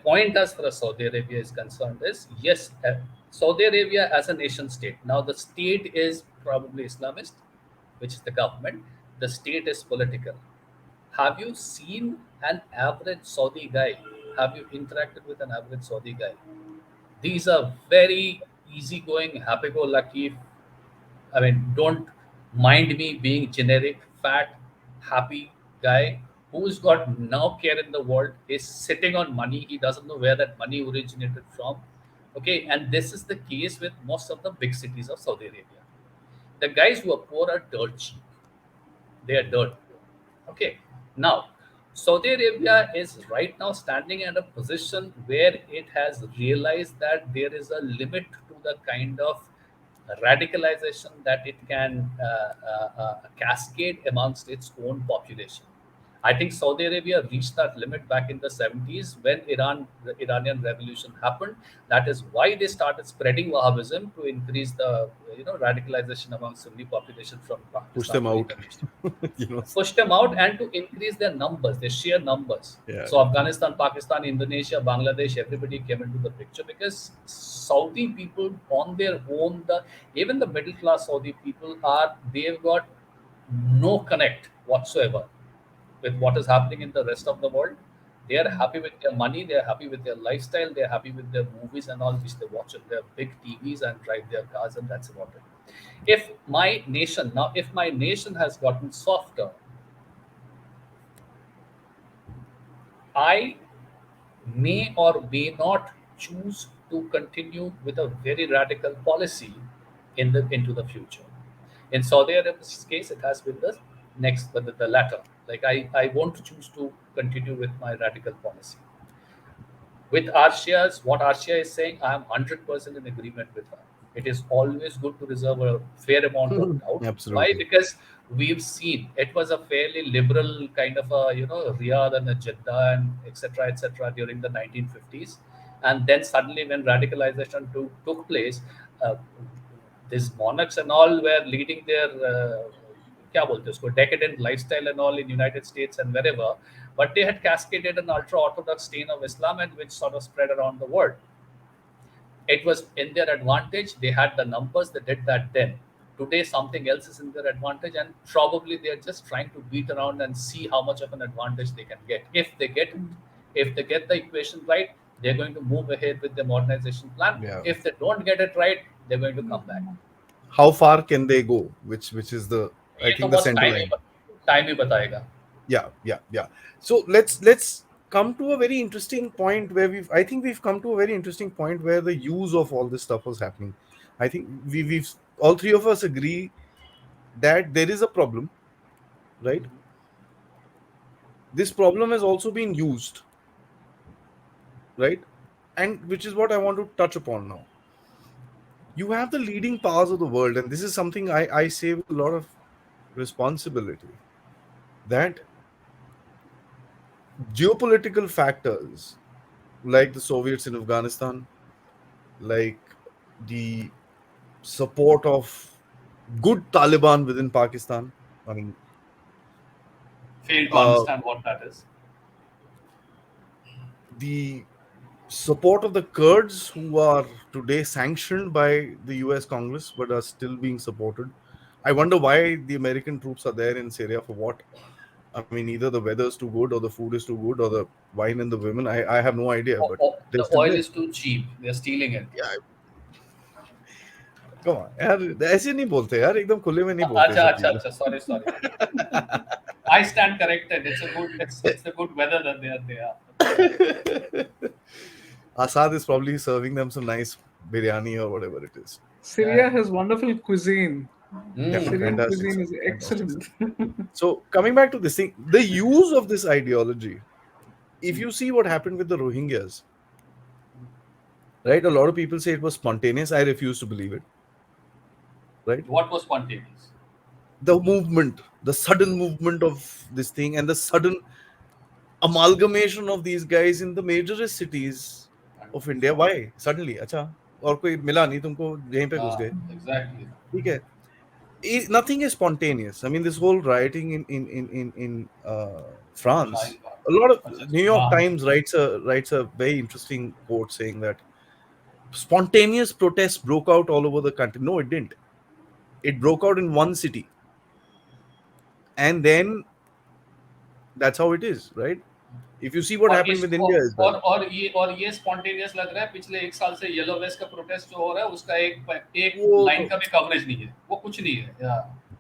point as far as Saudi Arabia is concerned is, yes, Saudi Arabia as a nation state. Now the state is probably Islamist, which is the government. The state is political. Have you seen an average Saudi guy? Have you interacted with an average Saudi guy? These are very easygoing, happy-go-lucky. Don't mind me being generic, fat, happy guy who's got no care in the world, is sitting on money. He doesn't know where that money originated from. Okay, and this is the case with most of the big cities of Saudi Arabia. The guys who are poor are dirt cheap. They are dirt poor. Okay, now Saudi Arabia is right now standing at a position where it has realized that there is a limit to the kind of radicalization that it can cascade amongst its own population. I think Saudi Arabia reached that limit back in the 70s when the Iranian Revolution happened. That is why they started spreading Wahhabism to increase the radicalization among Sunni population from Push Pakistan them to out. Indonesia, you know. push them out and to increase their numbers, their sheer numbers. Yeah. So Afghanistan, Pakistan, Indonesia, Bangladesh, everybody came into the picture because Saudi people on their own, even the middle class Saudi people they've got no connect whatsoever with what is happening in the rest of the world. They are happy with their money, they are happy with their lifestyle, they are happy with their movies and all which they watch on their big TVs and drive their cars, and that's about it. If my nation has gotten softer, I may or may not choose to continue with a very radical policy into the future. In Saudi Arabia's case, it has been the latter. Like I won't choose to continue with my radical policy. With what Arshia is saying, I am 100% in agreement with her. It is always good to reserve a fair amount of doubt. Why? Absolutely. Because we've seen it was a fairly liberal kind of a Riyadh and a Jeddah and etc. during the 1950s, and then suddenly when radicalization took place, uh, these monarchs and all were leading their क्या बोलते हैं उसको decadent lifestyle and all in United States and wherever, but they had cascaded an ultra orthodox strain of Islam and which sort of spread around the world. It was in their advantage. They had the numbers. They did that then. Today, something else is in their advantage, and probably they're just trying to beat around and see how much of an advantage they can get. If they get the equation right, they're going to move ahead with their modernization plan. Yeah. If they don't get it right, they're going to come back. How far can they go? Which is the, I ये तो think, the बस center line. Time ही बताएगा. Yeah. So let's come to a very interesting point where I think we've come to a very interesting point where the use of all this stuff was happening. I think we've all three of us agree that there is a problem, right? This problem has also been used, right? And which is what I want to touch upon now. You have the leading powers of the world, and this is something I say with a lot of responsibility, that geopolitical factors like the Soviets in Afghanistan, like the support of good Taliban within Pakistan. I mean, Fail to understand what that is. the support of the Kurds, who are today sanctioned by the US Congress but are still being supported. I wonder why the American troops are there in Syria for what? I mean, either the weather is too good, or the food is too good, or the wine and the women. I have no idea, but they're The still oil there. is too cheap. They're stealing it. Yeah, come on, यार ऐसे नहीं बोलते यार, एकदम खुले में नहीं बोलते अच्छा सब अच्छा चीजें. अच्छा sorry. I stand corrected. It's the good weather that they are there. Assad is probably serving them some nice biryani or whatever it is. Syria has wonderful cuisine. Yeah, Syrian fantastic cuisine stuff. is Fantastic excellent. stuff. So coming back to this thing, the use of this ideology, if you see what happened with the Rohingyas, right? A lot of people say it was spontaneous. I refuse to believe it. Right? What was spontaneous? The movement, the sudden movement of this thing, and the sudden amalgamation of these guys in the majorest cities of India. Why? Suddenly, अच्छा, और कोई मिला नहीं तुमको, यहीं पे घुस गए. Exactly. ठीक है. Nothing is spontaneous. I mean, this whole rioting in France, a lot of New York Times writes a very interesting quote saying that spontaneous protests broke out all over the country. No, it didn't. It broke out in one city, and then that's how it is, right? If you see what happened with India as well. और ये spontaneous लग रहा है. पिछले एक साल से yellow vest का प्रोटेस्ट जो हो रहा है उसका एक वो लाइन का भी कवरेज नहीं है. वो कुछ नहीं है.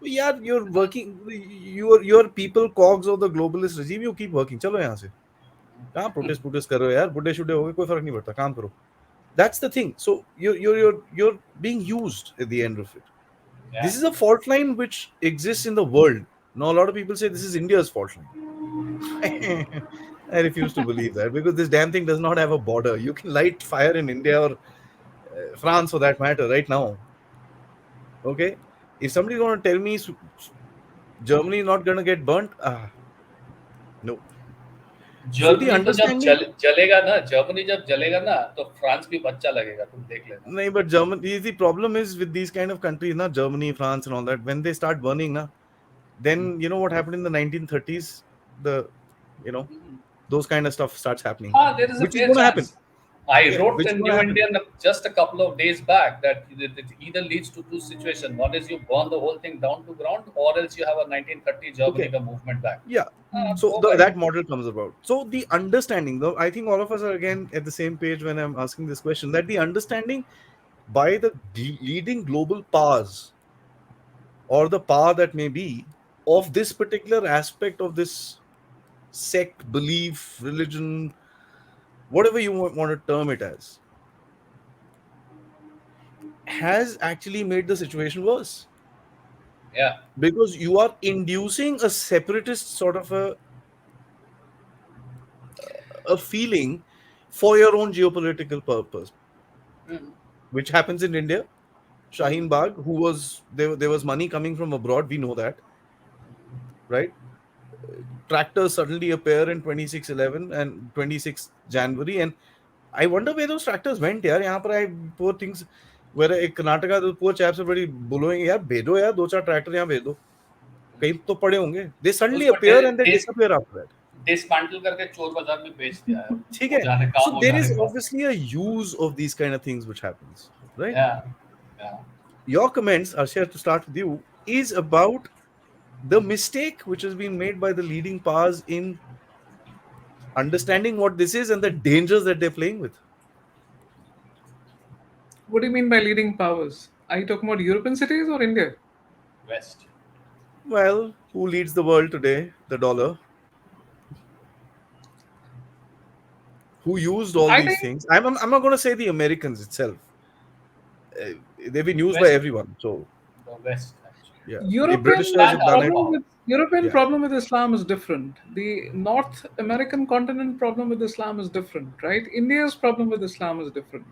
यार, you're working, your people cogs of the globalist regime, you keep working. चलो यहाँ से, कहाँ प्रोटेस्ट कर रहे हो यार, बुड्ढे शुड्ढे हो गए, कोई फर्क नहीं पड़ता, काम करो. That's the thing. So you're being used at the end of it. Yeah. This is a fault line which exists in the world. Now a lot of people say this is India's fault line. I refuse to believe that, because this damn thing does not have a border. You can light fire in India or France for that matter right now. Okay, if somebody's going to tell me Germany is not going to get burnt, no. So the Germany तो जब understanding, जलेगा ना, Germany जब जलेगा ना, तो France भी बच्चा लगेगा, तुम देख लेना. no, but Germany, the problem is with these kind of countries, not Germany, France, and all that. When they start burning, na, then you know what happened in the 1930s. The, you know, those kind of stuff starts happening, Ah, there is a which is fair going to happen. chance. I Yeah, wrote which is in going to New happen. Indian just a couple of days back that it either leads to two situations. One is you burn the whole thing down to ground, or else you have a 1930 Germany Okay. ka movement back. Yeah. So Go by it. that model comes about. So the understanding, though, I think all of us are again at the same page when I'm asking this question, that the understanding by the leading global powers, or the power that may be, of this particular aspect of this sect, belief, religion, whatever you want to term it as, has actually made the situation worse, Yeah. because you are inducing a separatist sort of a feeling for your own geopolitical purpose, Mhm. which happens in India. Shaheen Bagh, who was there was money coming from abroad, we know that, right? Tractors suddenly appear in 2611 and 26 January, and I wonder where those tractors went. यार यहाँ पर I poor things, where एक Karnataka, those poor chaps are बड़ी बुलोएंगे यार, भेज दो यार दो चार ट्रैक्टर यहाँ भेज दो, कहीं तो पड़े होंगे. They suddenly उसको appear and they disappear after that. Dismantle करके चोर बाजार में बेच दिया है. ठीक हो है. जाने So काम हो there जाने is के बाद. obviously a use of these kind of things which happens, right? Yeah. Yeah. Your comments, Arshia, to start with you, is about the mistake which has been made by the leading powers in understanding what this is and the dangers that they're playing with. What do you mean by leading powers? Are you talking about European cities or India? West. Well, who leads the world today? The dollar. Who used all I these think things? I'm not going to say the Americans itself. Uh, they've been used by West. everyone. So, The West, actually. yeah. The European Britishers And have done our it. problem power. with European Yeah. problem with Islam is different. The North American continent problem with Islam is different, right? India's problem with Islam is different,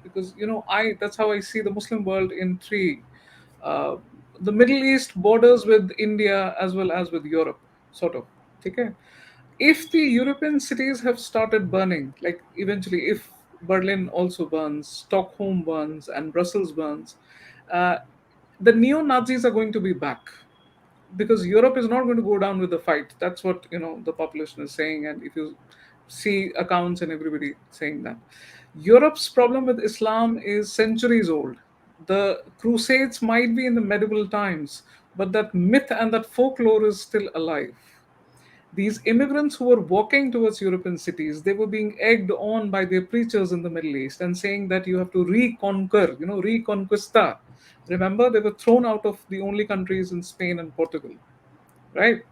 because I that's how I see the Muslim world in three. Uh, the Middle East borders with India as well as with Europe, sort of. Okay, if the European cities have started burning, like eventually, if Berlin also burns, Stockholm burns, and Brussels burns, uh, the neo Nazis are going to be back, because Europe is not going to go down with the fight. That's what the population is saying, and if you see accounts and everybody saying that, Europe's problem with Islam is centuries old. The Crusades might be in the medieval times, but that myth and that folklore is still alive. These immigrants who were walking towards European cities, they were being egged on by their preachers in the Middle East and saying that you have to reconquer, reconquista. Remember, they were thrown out of the only countries in Spain and Portugal, right?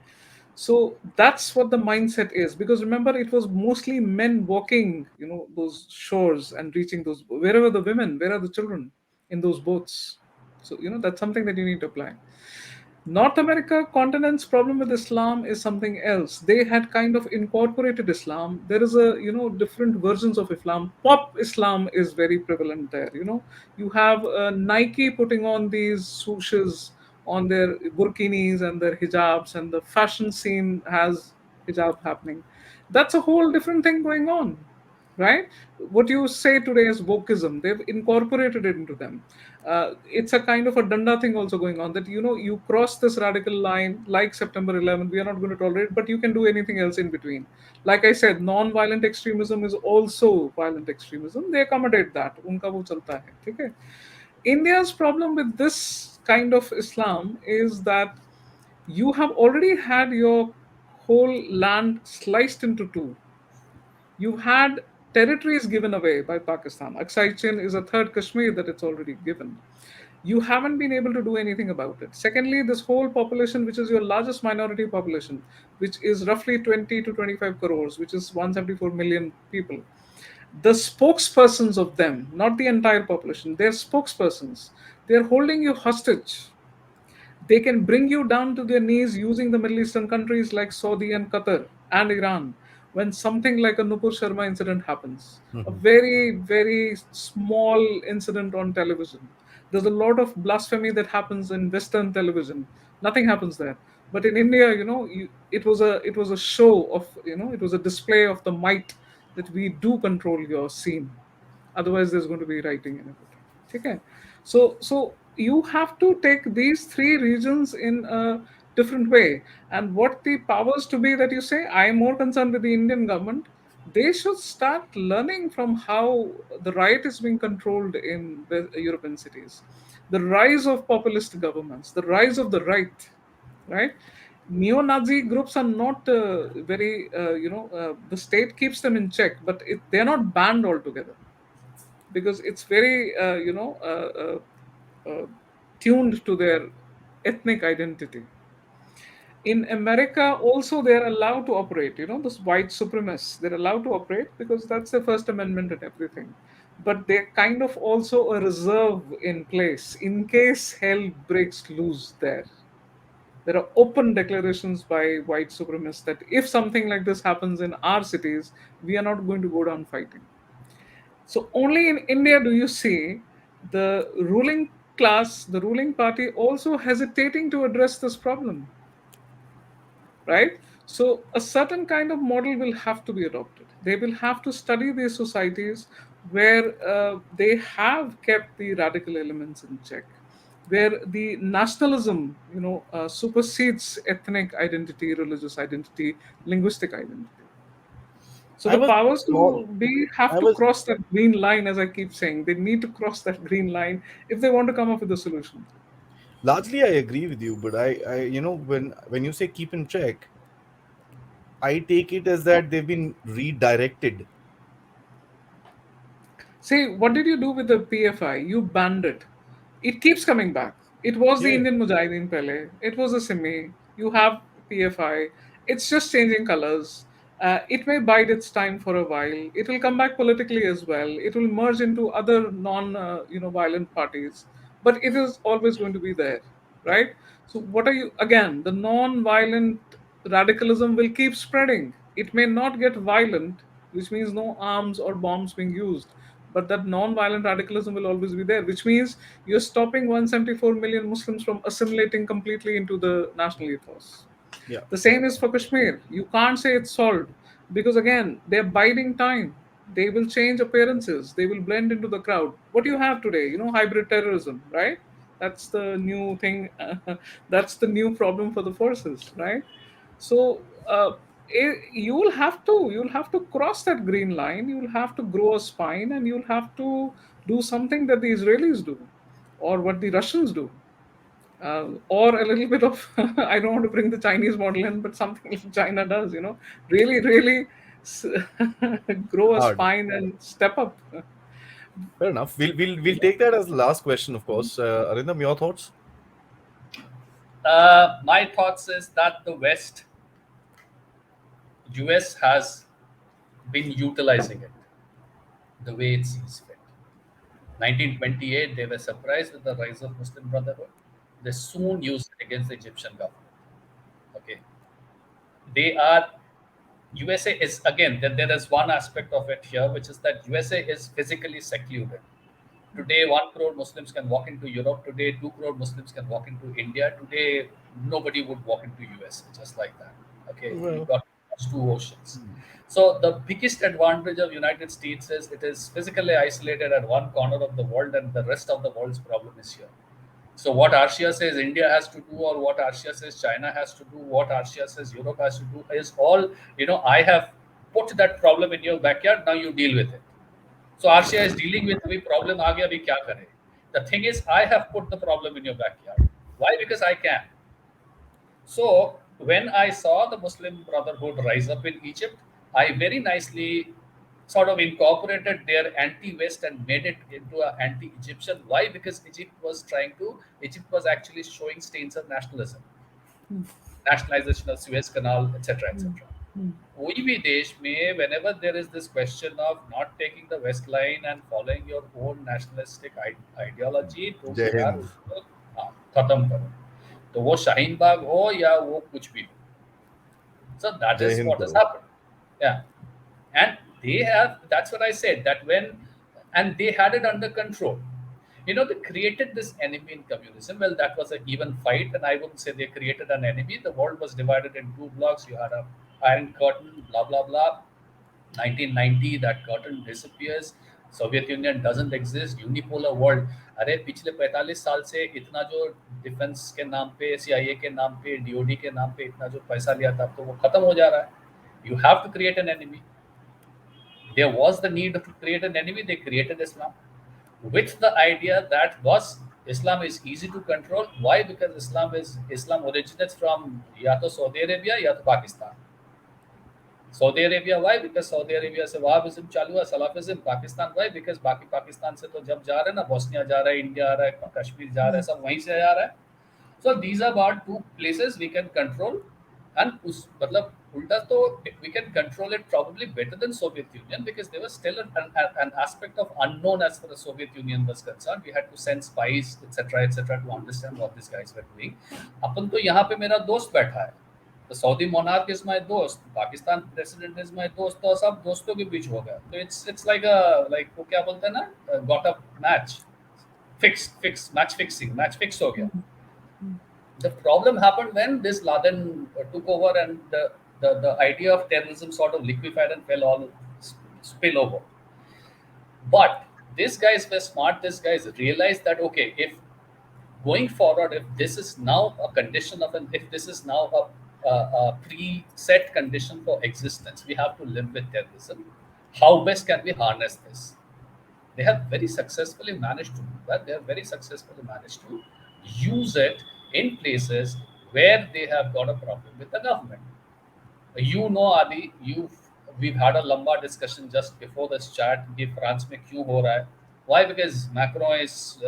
So that's what the mindset is. Because remember, it was mostly men walking, those shores and reaching those, wherever the women, where are the children in those boats? So, that's something that you need to apply. North America continent's problem with Islam is something else. They had kind of incorporated Islam. There is a different versions of Islam. Pop Islam is very prevalent there. You have Nike putting on these swooshes on their burkinis and their hijabs, and the fashion scene has hijab happening. That's a whole different thing going on, right? What you say today is wokeism. They've incorporated it into them. It's a kind of a danda thing also going on, that you cross this radical line like September 11th, we are not going to tolerate, but you can do anything else in between. Like I said, non-violent extremism is also violent extremism. They accommodate that. Unka wo chalta hai. Okay? India's problem with this kind of Islam is that you have already had your whole land sliced into two. You had territories given away by Pakistan. Aksai Chin is a third Kashmir that it's already given. You haven't been able to do anything about it. Secondly, this whole population, which is your largest minority population, which is roughly 20 to 25 crores, which is 174 million people, the spokespersons of them, not the entire population, they're spokespersons. They're holding you hostage. They can bring you down to their knees using the Middle Eastern countries like Saudi and Qatar and Iran when something like a Nupur Sharma incident happens. A Mhm. very, very small incident on television. There's a lot of blasphemy that happens in Western television. Nothing happens there. But in India, it was a show of, it was a display of the might that we do control your scene. Otherwise there's going to be writing and everything. Okay. So you have to take these three regions in a different way. And what the powers to be that you say, I am more concerned with the Indian government. They should start learning from how the right is being controlled in the European cities, the rise of populist governments, the rise of the right. Neo-Nazi groups are not very, the state keeps them in check, but they're not banned altogether because it's very tuned to their ethnic identity. In America also they're allowed to operate, this white supremacists, they're allowed to operate because that's the First Amendment and everything. But they're kind of also a reserve in place in case hell breaks loose there. There are open declarations by white supremacists that if something like this happens in our cities, we are not going to go down fighting. So only in India do you see the ruling class, the ruling party also hesitating to address this problem, right? So a certain kind of model will have to be adopted. They will have to study these societies where they have kept the radical elements in check, where the nationalism, supersedes ethnic identity, religious identity, linguistic identity. So I the was powers more. to be have I to was cross that green line, as I keep saying. They need to cross that green line if they want to come up with a solution. largely I agree with you, but when you say keep in check, I take it as that they've been redirected. See, what did you do with the PFI? You banned it. It keeps coming back. It was the Yeah. Indian Mujahideen Pele. It was a Simi. You have PFI. It's just changing colors. It may bide its time for a while. It will come back politically as well. It will merge into other violent parties. But it is always going to be there, right? So what are you again? The non-violent radicalism will keep spreading. It may not get violent, which means no arms or bombs being used, but that non-violent radicalism will always be there, which means you're stopping 174 million Muslims from assimilating completely into the national ethos. Yeah. The same is for Kashmir. You can't say it's solved because, again, they're biding time. They will change appearances. They will blend into the crowd. What do you have today? Hybrid terrorism, right? That's the new thing. That's the new problem for the forces, right? So you'll have to cross that green line. You'll have to grow a spine, and you'll have to do something that the Israelis do, or what the Russians do, or a little bit of I don't want to bring the Chinese model in, but something like China does, really, really s- grow a Hard. spine and step up. Fair enough. We'll take that as the last question, of course. Arindam, your thoughts? My thoughts is that the West, US has been utilizing it the way it sees fit. 1928, they were surprised with the rise of Muslim Brotherhood. They soon used it against the Egyptian government. Okay, they are USA is again there is one aspect of it here, which is that USA is physically secluded. Today, 1 crore Muslims can walk into Europe. Today, 2 crore Muslims can walk into India. Today, nobody would walk into USA just like that. Okay, you've Well, got two oceans. So the biggest advantage of United States is it is physically isolated at one corner of the world, and the rest of the world's problem is here. So what Arshia says India has to do, or what Arshia says China has to do, what Arshia says Europe has to do, is all I have put that problem in your backyard. Now you deal with it. So Arshia is dealing with the problem. आ गया, अभी क्या करें? The thing is, I have put the problem in your backyard. Why? Because I can. So when I saw the Muslim Brotherhood rise up in Egypt, I very nicely sort of incorporated their anti-West and made it into an anti-Egyptian. Why? Because Egypt was actually showing stains of nationalism, nationalization of Suez Canal, etc., etc. कोई भी देश में whenever there is this question of not taking the west line and following your own nationalistic ideology, तो जय यार हिंद। उसको खत्म करो, तो वो शाहीन बाग हो या वो कुछ भी हो. So that जय is हिंद what has करो। happened. Yeah. And they have, that's what I said, that when, and they had it under control. They created this enemy in communism. Well, that was an even fight, and I wouldn't say they created an enemy. The world was divided in two blocks. You had a Iron Curtain, blah blah blah. 1990, that curtain disappears. Soviet Union doesn't exist. Unipolar world. अरे पिछले 45 साल से इतना जो defence के नाम पे, CIA के नाम पे, DOD के नाम पे इतना जो पैसा लिया था, तो वो खत्म हो जा रहा है. You have to create an enemy. There was the need to create an enemy. They created Islam with the idea that was Islam is easy to control. Why? Because Islam originates from या तो Saudi Arabia या तो Pakistan. Saudi Arabia why because Saudi Arabia से वहाबिज्म चालू हुआ, सलाफिज्म. Pakistan why because बाकी पाकिस्तान से तो जब जा रहे हैं ना, बोस्निया जा रहा है, इंडिया आ रहा है, कश्मीर जा रहा है, सब वहीं से आ रहा है. So these are about two places we can control. And उस मतलब उल्टा तो we can control it probably better than Soviet Union because there was still an aspect of unknown as far as Soviet Union was concerned. We had to send spies etc to understand what these guys were doing. अपन तो यहाँ पे मेरा दोस्त बैठा है, तो Saudi monarch is my दोस्त, Pakistan president is my दोस्त, तो सब दोस्तों के बीच हो गया. तो इट्स लाइक वो क्या बोलते हैं ना, got a match fix match fix हो गया. The problem happened when this Laden took over and the idea of terrorism sort of liquefied and fell all spill over. But these guys were smart. These guys realized that okay, if going forward, if this is now a condition of if this is now a preset condition for existence, we have to live with terrorism. How best can we harness this? They have very successfully managed to do that. They have very successfully managed to use it in places where they have got a problem with the government. Adi, we've had a lamba discussion just before this chat. कि France में क्यों हो रहा है? Why? Because Macron is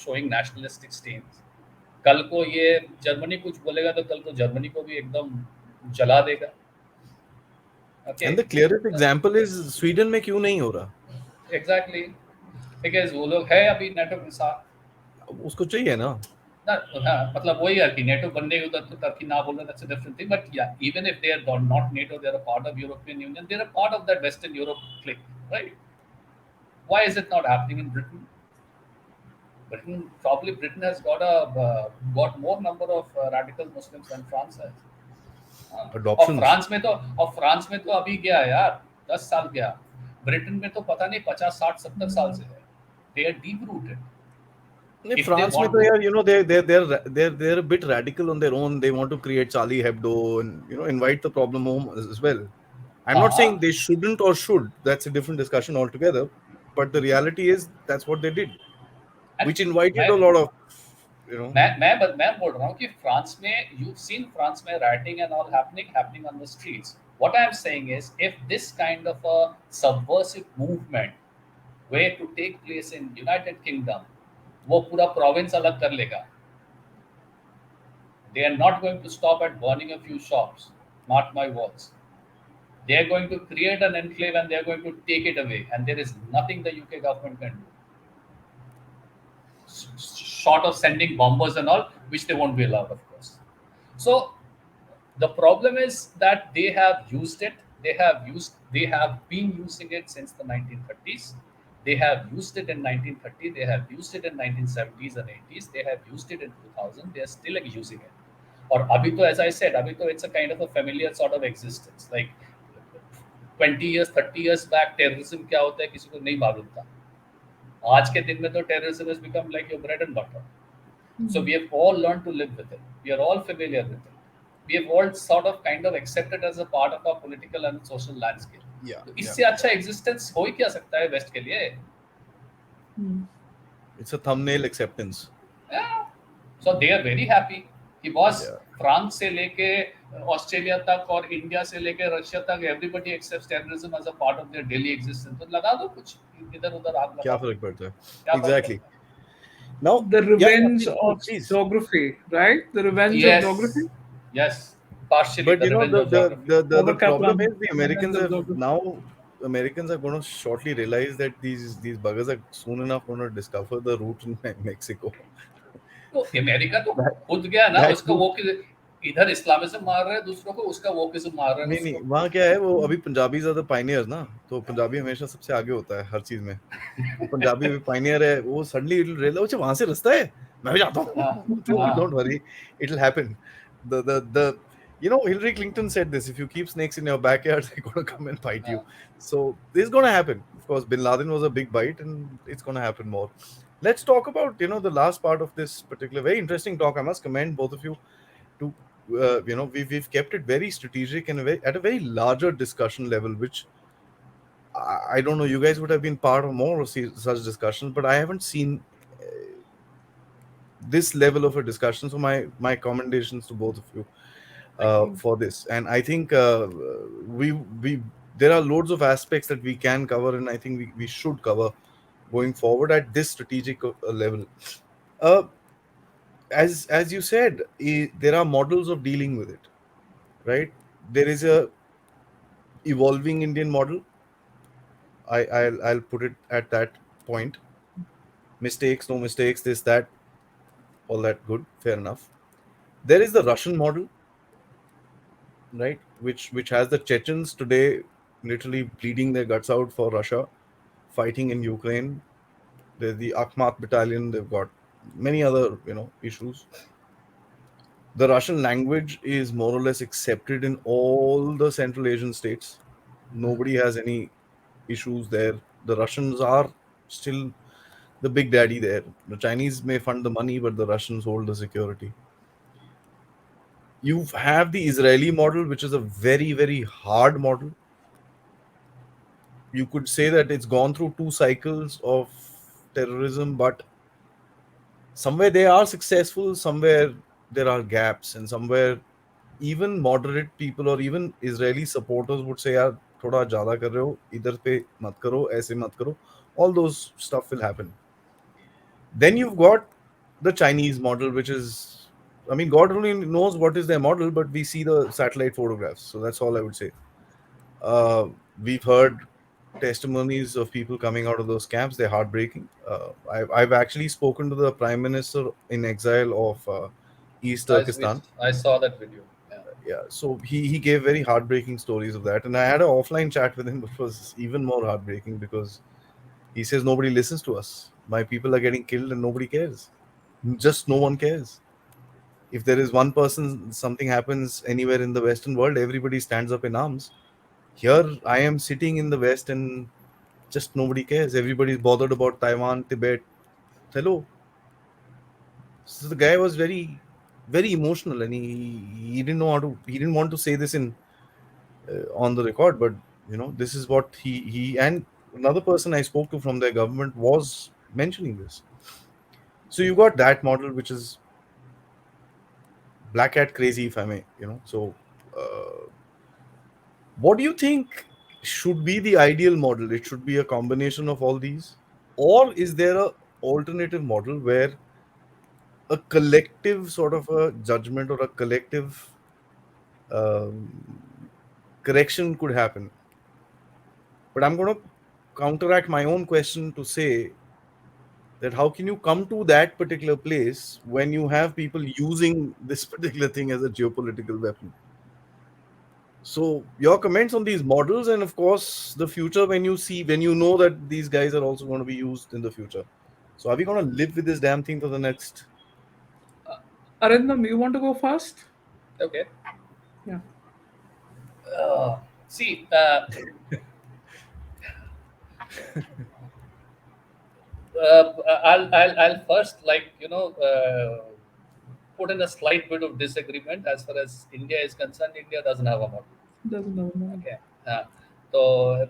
showing nationalistic stains. कल को ये Germany कुछ बोलेगा तो कल को जर्मनी को भी एकदम जला देगा. Okay. And the clearest example is Sweden में क्यों नहीं हो रहा? Exactly. Because वो लोग है अभी नेटो के साथ. उसको चाहिए ना. हाँ, मतलब वही है कि नेटो बनने के उधर तो टर्की ना बोलना, that's a different thing. But yeah, even if they are not NATO, they are a part of European Union. They are a part of that Western Europe clique, right? Why is it not happening in Britain? Britain has got more number of radical Muslims than France has. और Adoptions. France में तो अभी गया यार 10 साल गया. Britain में तो पता नहीं 50 60 70 साल से है. They are deep rooted. नहीं, फ्रांस में तो यार they're a bit radical on their own. They want to create Charlie Hebdo and invite the problem home as well. I'm not saying they shouldn't or should. That's a different discussion altogether. But the reality is that's what they did, which invited a lot of मैं बोल रहा हूँ कि France में you've seen France में rioting and all happening on the streets. What I am saying is if this kind of a subversive movement were to take place in United Kingdom, वो पूरा province अलग कर लेगा. They are not going to stop at burning a few shops. Mark my words. They are going to create an enclave and they are going to take it away. And there is nothing the UK government can do. Short of sending bombers and all, which they won't be allowed, of course. So the problem is that they have used it. They have been using it since the 1930s. They have used it in 1930. They have used it in 1970s and 80s. They have used it in 2000. They are still using it. Or abhi to, as I said, abhi to it's a kind of a familiar sort of existence. Like 20 years, 30 years back, terrorism क्या होता है किसी को नहीं मालूम था. आज के दिन में तो terrorism has become like your bread and butter. So we have all learned to live with it. We are all familiar with it. We have all sort of kind of accepted as a part of our political and social landscape. तो इससे अच्छा existence हो ही क्या सकता है West के लिए? It's a thumbnail acceptance. Yeah. So they are very happy. He was France से लेके ऑस्ट्रेलिया तक और इंडिया से लेके रशिया तक everybody accepts terrorism as a part of their daily existence, तो लगा दो कुछ, इधर उधर आग क्या लगा दो, फर्क पड़ता है? क्या फर्क एग्जैक्टली। पड़ता now, The yeah, revenge please, please, of please. geography, right? The है? revenge of yes, geography. Yes, partially But the you know, revenge of geography. the Robert problem Kaplan, is the revenge Americans of have geography. now, Americans are going to shortly realize that these buggers are soon enough going to discover the route in Mexico. तो America तो That खुद गया ना, that उसका route. वो इधर Islamism मार रहा है दूसरों को, उसका वोकिज्म मार रहा है नहीं दूसरों नहीं, को. वहाँ क्या है, वो अभी पंजाबी ज्यादा पाइनियर्स ना, तो पंजाबी हमेशा सबसे आगे होता है हर चीज में। वो पंजाबी भी पाइनियर है, वो सडनली इट रेल अच्छा वहां से रास्ता है, मैं भी जाता हाँ, हूँ। तो हाँ, don't worry, it will happen. The you know, Hillary Clinton said this: if you keep snakes in your backyard, they're going to come and bite you. हाँ. So this is going to happen. Of course, Bin Laden was a big bite, and it's going to happen more. Let's talk about, you know, the last part of this particular very interesting talk. I must commend both of you to, you know, we've kept it very strategic and at a very larger discussion level, which I don't know, you guys would have been part of more of such discussions, but I haven't seen this level of a discussion. So my commendations to both of you Thank you. for this. And I think we there are loads of aspects that we can cover, and I think we should cover going forward at this strategic level. uh, as you said, there are models of dealing with it, right? There is a evolving Indian model. I'll put it at that point. Mistakes, no mistakes, this, that, all that good, fair enough. There is the Russian model, right? Which has the Chechens today literally bleeding their guts out for Russia, fighting in Ukraine. There's the Akhmat battalion, they've got many other, you know, issues. The Russian language is more or less accepted in all the Central Asian states. Nobody has any issues there. The Russians are still the big daddy there. The Chinese may fund the money, but the Russians hold the security. You have the Israeli model, which is a very, very hard model. You could say that it's gone through two cycles of terrorism, but somewhere they are successful, somewhere there are gaps, and somewhere even moderate people or even Israeli supporters would say, "यार थोड़ा ज़्यादा कर रहे हो, इधर पे मत करो, ऐसे मत करो." All those stuff will happen. Then you've got the Chinese model, which is, I mean, God only knows what is their model, but we see the satellite photographs. So that's all I would say. We've heard testimonies of people coming out of those camps. They're heartbreaking. I've actually spoken to the Prime Minister in exile of East Turkestan. I saw that video. Yeah. Yeah, so he gave very heartbreaking stories of that. And I had an offline chat with him, which was even more heartbreaking because he says nobody listens to us. My people are getting killed and nobody cares. Just no one cares. If there is one person, something happens anywhere in the Western world, everybody stands up in arms. Here, I am sitting in the West and just nobody cares. Everybody's bothered about Taiwan, Tibet. Hello. So the guy was very, very emotional, and he didn't know how to. He didn't want to say this in on the record, but you know, this is what he and another person I spoke to from their government was mentioning this. So you got that model, which is black hat crazy, if I may, you know. So what do you think should be the ideal model? It should be a combination of all these, or is there a alternative model where a collective sort of a judgment or a collective um, correction could happen? But I'm going to counteract my own question to say that how can you come to that particular place when you have people using this particular thing as a geopolitical weapon? So your comments on these models, and of course the future, when you see, when you know that these guys are also going to be used in the future. So are we going to live with this damn thing for the next? Arindam, you want to go first? Okay. Yeah. See, I'll first, like, put in a slight bit of disagreement as far as India is concerned. India doesn't have a model. Doesn't know. No. Okay.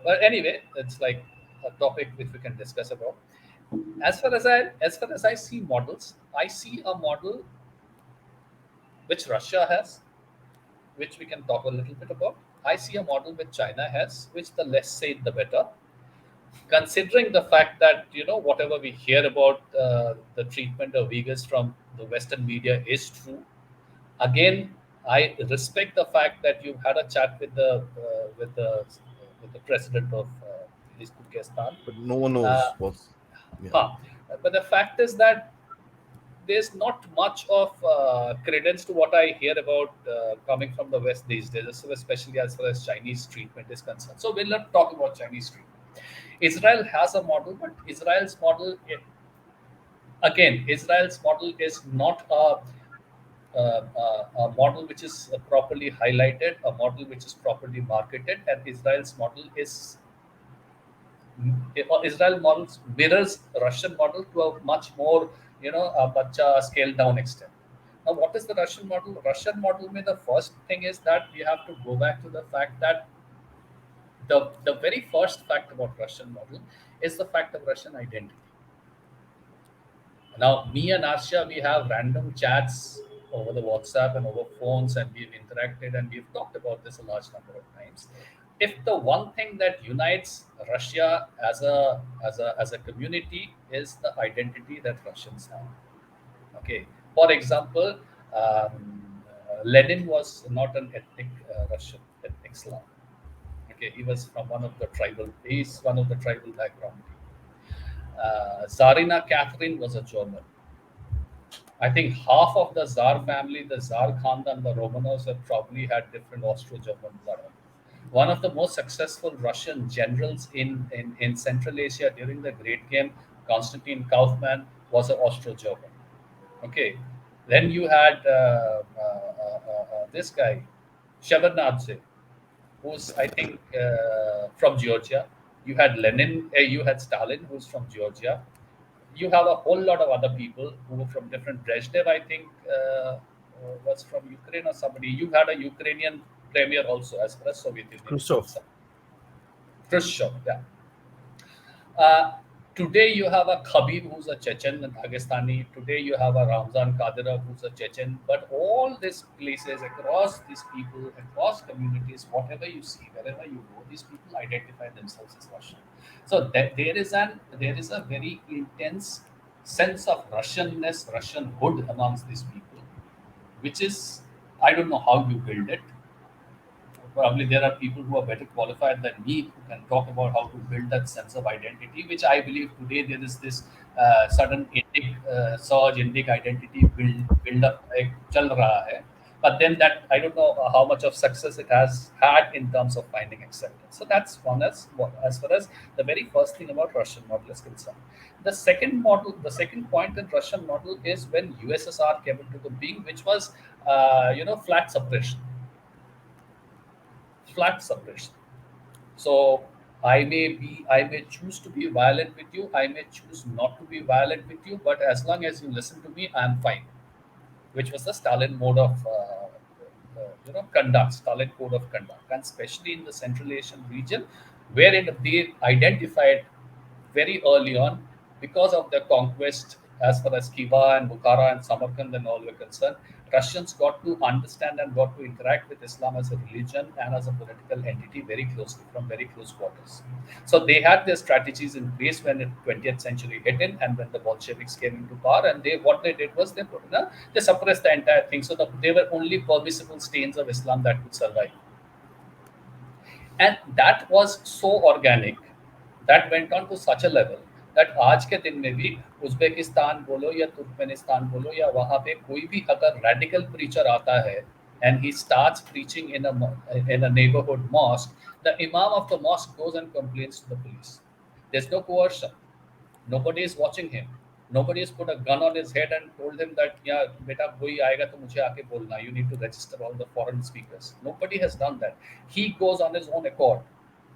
But anyway, it's like a topic which we can discuss about. As far as I see models, I see a model which Russia has, which we can talk a little bit about. I see a model which China has, which the less said the better. Considering the fact that whatever we hear about the treatment of Uyghurs from the Western media is true. Again, I respect the fact that you've had a chat with the president of Uzbekistan. But no one Uh, knows what's. Yeah. huh. But the fact is that there's not much of credence to what I hear about coming from the West these days, especially as far as Chinese treatment is concerned. So we'll not talk about Chinese treatment. Israel has a model, but Israel's model, again, Israel's model is not a model which is properly highlighted, a model which is properly marketed, and Israel models mirrors Russian model to a much more, a much scaled down extent. Now, what is the Russian model? Russian model, the first thing is that we have to go back to the fact that the very first fact about Russian model is the fact of Russian identity. Now, me and Arshia, we have random chats over the WhatsApp and over phones, and we've interacted and we've talked about this a large number of times. If the one thing that unites Russia as a community is the identity that Russians have. Okay, for example, Lenin was not an ethnic Russian, ethnic Slav. Okay, he was from one of the tribal. He's one of the tribal background. Tsarina Catherine was a German. I think half of the Tsar family, the Tsar Khandan, the Romanovs, have probably had different Austro-German blood. One of the most successful Russian generals in Central Asia during the Great Game, Konstantin Kaufman, was an Austro-German. Okay, then you had this guy, Shevardnadze, who's I think from Georgia. You had Lenin, you had Stalin, who's from Georgia. You have a whole lot of other people who were from different. Brezhnev, I think, was from Ukraine or somebody. You had a Ukrainian premier also, as far as Soviet Union is Khrushchev. concerned. Khrushchev, yeah. Uh, Today you have a Khabib who's a Chechen and Dagestani. Today you have a Ramzan Kadyrov who's a Chechen. But all these places, across these people, across communities, whatever you see, wherever you go, these people identify themselves as Russian. So that there is a very intense sense of Russianness, Russianhood amongst these people, which is, I don't know how you build it. Probably there are people who are better qualified than me who can talk about how to build that sense of identity, which I believe today there is this sudden Indic surge, Indic identity build up like chal raha hai. But then that I don't know how much of success it has had in terms of finding acceptance. So that's one as far as the very first thing about Russian model is concerned. The second point in Russian model is when USSR came into the being, which was flat suppression, flat suppression. So I may choose to be violent with you. I may choose not to be violent with you. But as long as you listen to me, I'm fine. Which was the Stalin mode of conduct, Stalin code of conduct, and especially in the Central Asian region, wherein they identified very early on because of their conquest as far as Khiva and Bukhara and Samarkand and all were concerned. Russians got to understand and got to interact with Islam as a religion and as a political entity very closely from very close quarters. So they had their strategies in place when the 20th century hit in and when the Bolsheviks came into power. And what they did was they suppressed the entire thing. So they were only permissible stains of Islam that could survive. And that was so organic, that went on to such a level that आज के दिन में भी Uzbekistan बोलो या Turkmenistan बोलो या वहाँ पे कोई भी अगर radical preacher आता है and he starts preaching in a neighborhood mosque, the imam of the mosque goes and complains to the police. There's no coercion. Nobody is watching him. Nobody has put a gun on his head and told him that, yeah, beta koi aayega to mujhe aake bolna. You need to register all the foreign speakers. Nobody has done that. He goes on his own accord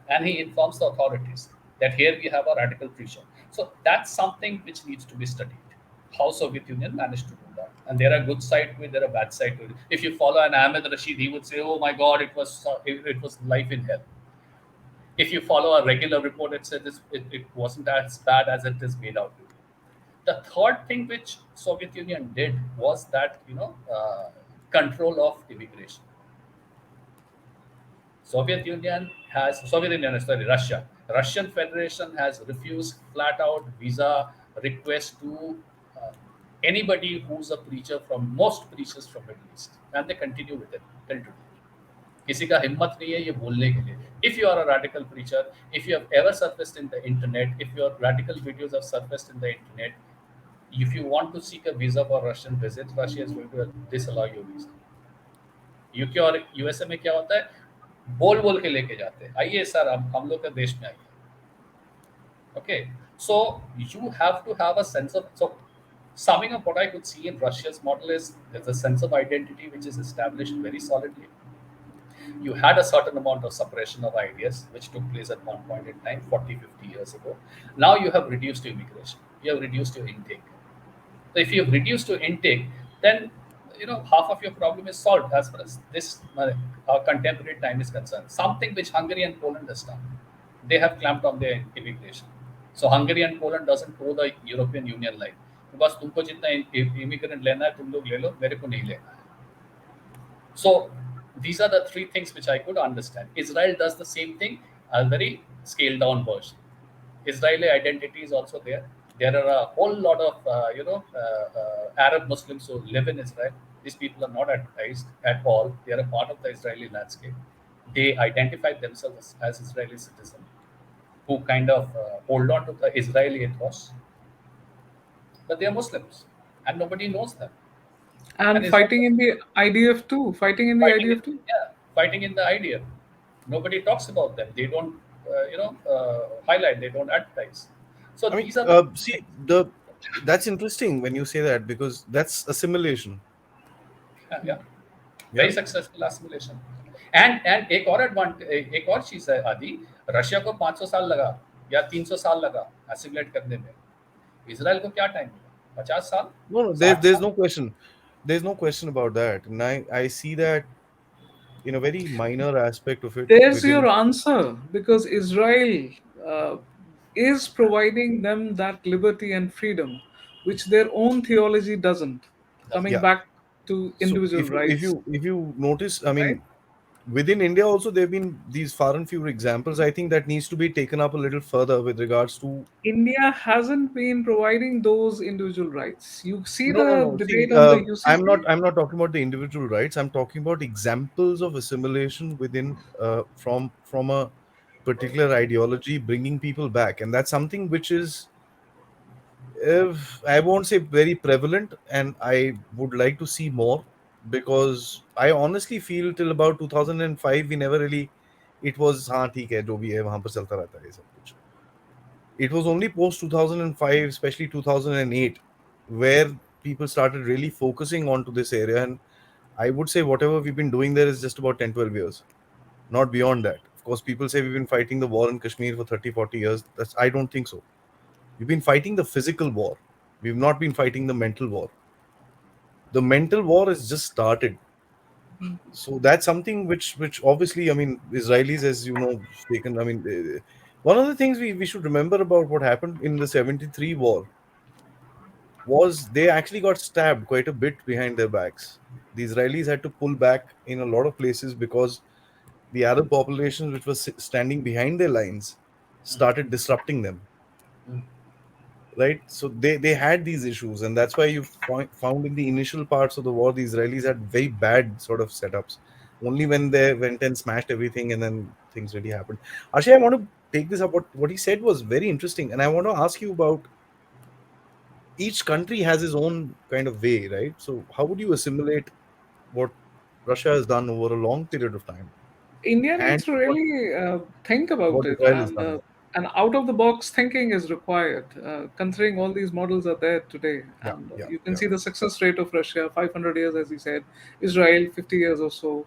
and he informs the authorities that here we have a radical preacher. So that's something which needs to be studied. How Soviet Union managed to do that. And there are good side to it, there are bad side to it. If you follow an Ahmed Rashid, he would say, "Oh my God, it was life in hell." If you follow a regular report, it said it wasn't as bad as it is made out to be. The third thing which Soviet Union did was that control of immigration. Soviet Union, sorry, Russia. Russian Federation has refused flat out visa requests to uh, anybody who's a preacher from most preachers from Middle East, and they continue with it till today. किसी का हिम्मत नहीं है ये बोलने के लिए. If you are a radical preacher, if you have ever surfaced in the internet, if your radical videos have surfaced in the internet, if you want to seek a visa for Russian visit, Russia is going to disallow your visa. UK और USA में क्या होता है, बोल बोल के लेके जाते हैं, आइए सर हम लोग के देश में आइए. Okay, so you have to have a sense of, so summing up what I could see in Russia's model is there's a sense of identity which is established very solidly. You had a certain amount of suppression of ideas which took place at one point in time 40, 50 years ago. Now you have reduced your immigration, you have reduced your intake. So if you have reduced your intake, then half of your problem is solved as far as this contemporary time is concerned. Something which Hungary and Poland has done, they have clamped on their immigration. So Hungary and Poland doesn't toe the European Union line. बस तुमको जितना immigrant लेना है तुम लोग ले लो, मेरे को नहीं लेना है. So these are the three things which I could understand. Israel does the same thing, a very scaled down version. Israeli identity is also there. There are a whole lot of Arab Muslims who live in Israel. These people are not advertised at all. They are a part of the Israeli landscape. They identify themselves as Israeli citizens who kind of hold on to the Israeli ethos, but they are Muslims and nobody knows them. And And fighting Israel in the IDF too. Fighting in the fighting, IDF too. fighting in the idea. Nobody talks about them. They don't, highlight. They don't advertise. So I mean, these are the see, things. that's interesting when you say that because that's assimilation. Yeah, Yeah. very successful assimilation. And एक और एक और चीज है आदि, Russia को 500 साल लगा या 300 साल लगा एसिमिलेट करने में. इजराइल को क्या टाइम लगा? 50 साल, No, no, 60 there's साल. no question. There's no question about that. And I see that in a very minor aspect of it There's your within. answer, because Israel uh, is providing them that liberty and freedom, which their own theology doesn't. Coming Yeah. back to So individual rights, if you notice, I right? mean, within India also there have been these far and few examples. I think that needs to be taken up a little further with regards to. India hasn't been providing those individual rights. You see No, no, the no. See, debate on the UCC. I'm not talking about the individual rights. I'm talking about examples of assimilation within from a particular ideology, bringing people back, and that's something which is, if I won't say very prevalent, and I would like to see more because I honestly feel till about 2005 we never really. It was हाँ ठीक है जो भी है वहाँ पर चलता रहता है ये सब कुछ. It was only post 2005, especially 2008, where people started really focusing onto this area. And I would say whatever we've been doing there is just about 10, 12 years, not beyond that. Of course, people say we've been fighting the war in Kashmir for 30, 40 years. I don't think so. We've been fighting the physical war. We've not been fighting the mental war. The mental war has just started. So that's something which obviously, I mean, Israelis, as you know, taken. I mean, one of the things we should remember about what happened in the 73 war was they actually got stabbed quite a bit behind their backs. The Israelis had to pull back in a lot of places because the Arab population, which was standing behind their lines, started disrupting them. Right, so they had these issues, and that's why you found in the initial parts of the war the Israelis had very bad sort of setups. Only when they went and smashed everything, and then things really happened. Actually, I want to take this up. What he said was very interesting, and I want to ask you about each country has its own kind of way, right? So how would you assimilate what Russia has done over a long period of time India and needs to really think about what it, Israel has done? and out of the box thinking is required. Considering all these models are there today, Yeah, and yeah, you can yeah. see the success rate of Russia, 500 years, as he said, Israel, 50 years or so.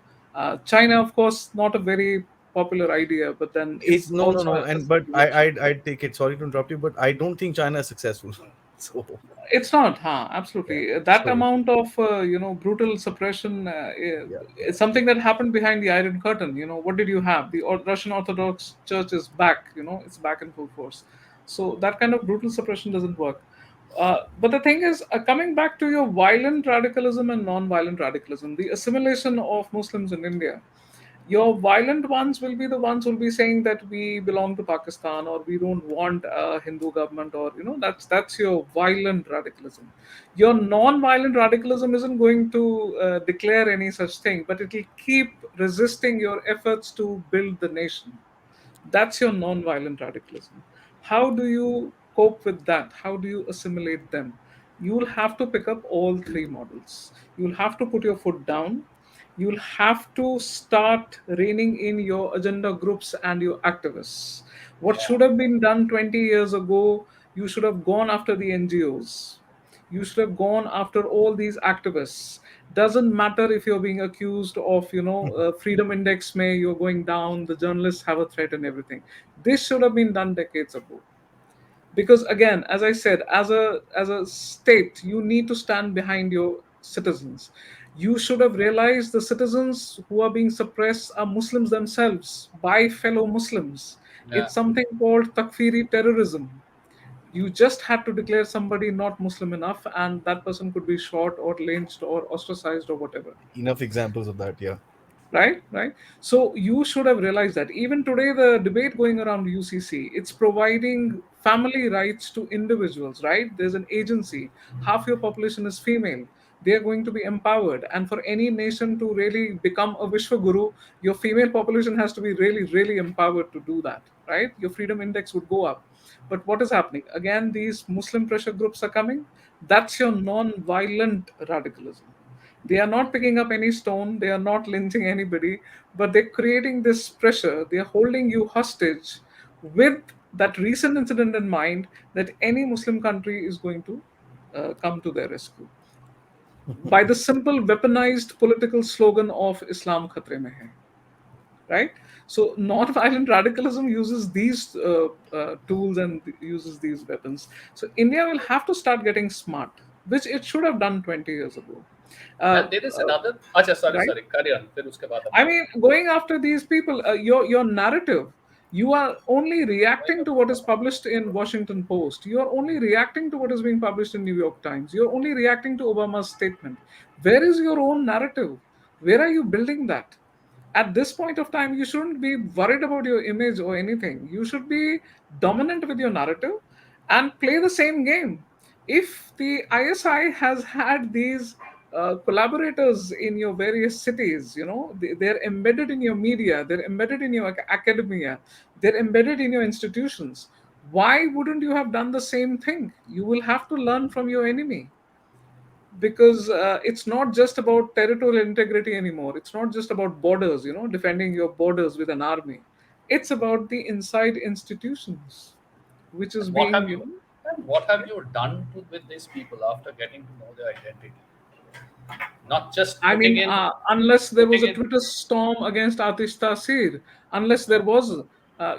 China, of course, not a very popular idea, but then It it's no, no, also no, a and but civilization. I'd take it. Sorry to interrupt you, but I don't think China is successful. So It's not, huh? yeah, Absolutely. That so amount of brutal suppression yeah, is something that happened behind the Iron Curtain. What did you have? The Russian Orthodox Church is back. It's back in full force. So that kind of brutal suppression doesn't work. But the thing is, coming back to your violent radicalism and non-violent radicalism, the assimilation of Muslims in India, your violent ones will be the ones who will be saying that we belong to Pakistan or we don't want a Hindu government, or that's your violent radicalism. Your non-violent radicalism isn't going to declare any such thing, but it will keep resisting your efforts to build the nation. That's your non-violent radicalism. How do you cope with that? How do you assimilate them? You'll have to pick up all three models. You'll have to put your foot down. You'll have to start reining in your agenda groups and your activists. What Yeah. should have been done 20 years ago, you should have gone after the NGOs. You should have gone after all these activists. Doesn't matter if you're being accused of freedom index may you're going down, the journalists have a threat and everything. This should have been done decades ago. Because again, as I said, as a state, you need to stand behind your citizens. You should have realized the citizens who are being suppressed are Muslims themselves by fellow Muslims. Yeah. It's something called takfiri terrorism. You just had to declare somebody not Muslim enough, and that person could be shot or lynched or ostracized or whatever. Enough examples of that, yeah. Right. So you should have realized that even today the debate going around UCC, it's providing family rights to individuals, right? There's an agency. Half your population is female. They are going to be empowered, and for any nation to really become a Vishwa Guru, your female population has to be really really empowered to do that, right? Your freedom index would go up. But what is happening again? These Muslim pressure groups are coming. That's your non-violent radicalism. They are not picking up any stone, they are not lynching anybody, but they're creating this pressure. They're holding you hostage with that recent incident in mind, that any Muslim country is going to come to their rescue by the simple weaponized political slogan of Islam khatre mein hai, right? So non-violent radicalism uses these tools and uses these weapons. So India will have to start getting smart, which it should have done 20 years ago. uh, And there is uh, another. Acha, sorry, right. sorry. Carry on. फिर उसके बाद हम I बात mean, going after these people, your narrative, you are only वही reacting मैं to बोल what is रहा हूँ. published in Washington Post. You are only reacting to what is being published in New York Times. You're only reacting to Obama's statement. Where is your own narrative? Where are you building that? At this point of time, you shouldn't be worried about your image or anything. You should be dominant with your narrative and play the same game. If the ISI has had these collaborators in your various cities, they're embedded in your media, they're embedded in your academia, they're embedded in your institutions. Why wouldn't you have done the same thing? You will have to learn from your enemy, because it's not just about territorial integrity anymore. It's not just about borders, defending your borders with an army. It's about the inside institutions, which is And what being, have you? And what have you done with these people after getting to know their identity? Not just I putting mean, in, unless there was putting a in. Twitter storm against Atish Tasir, unless there was,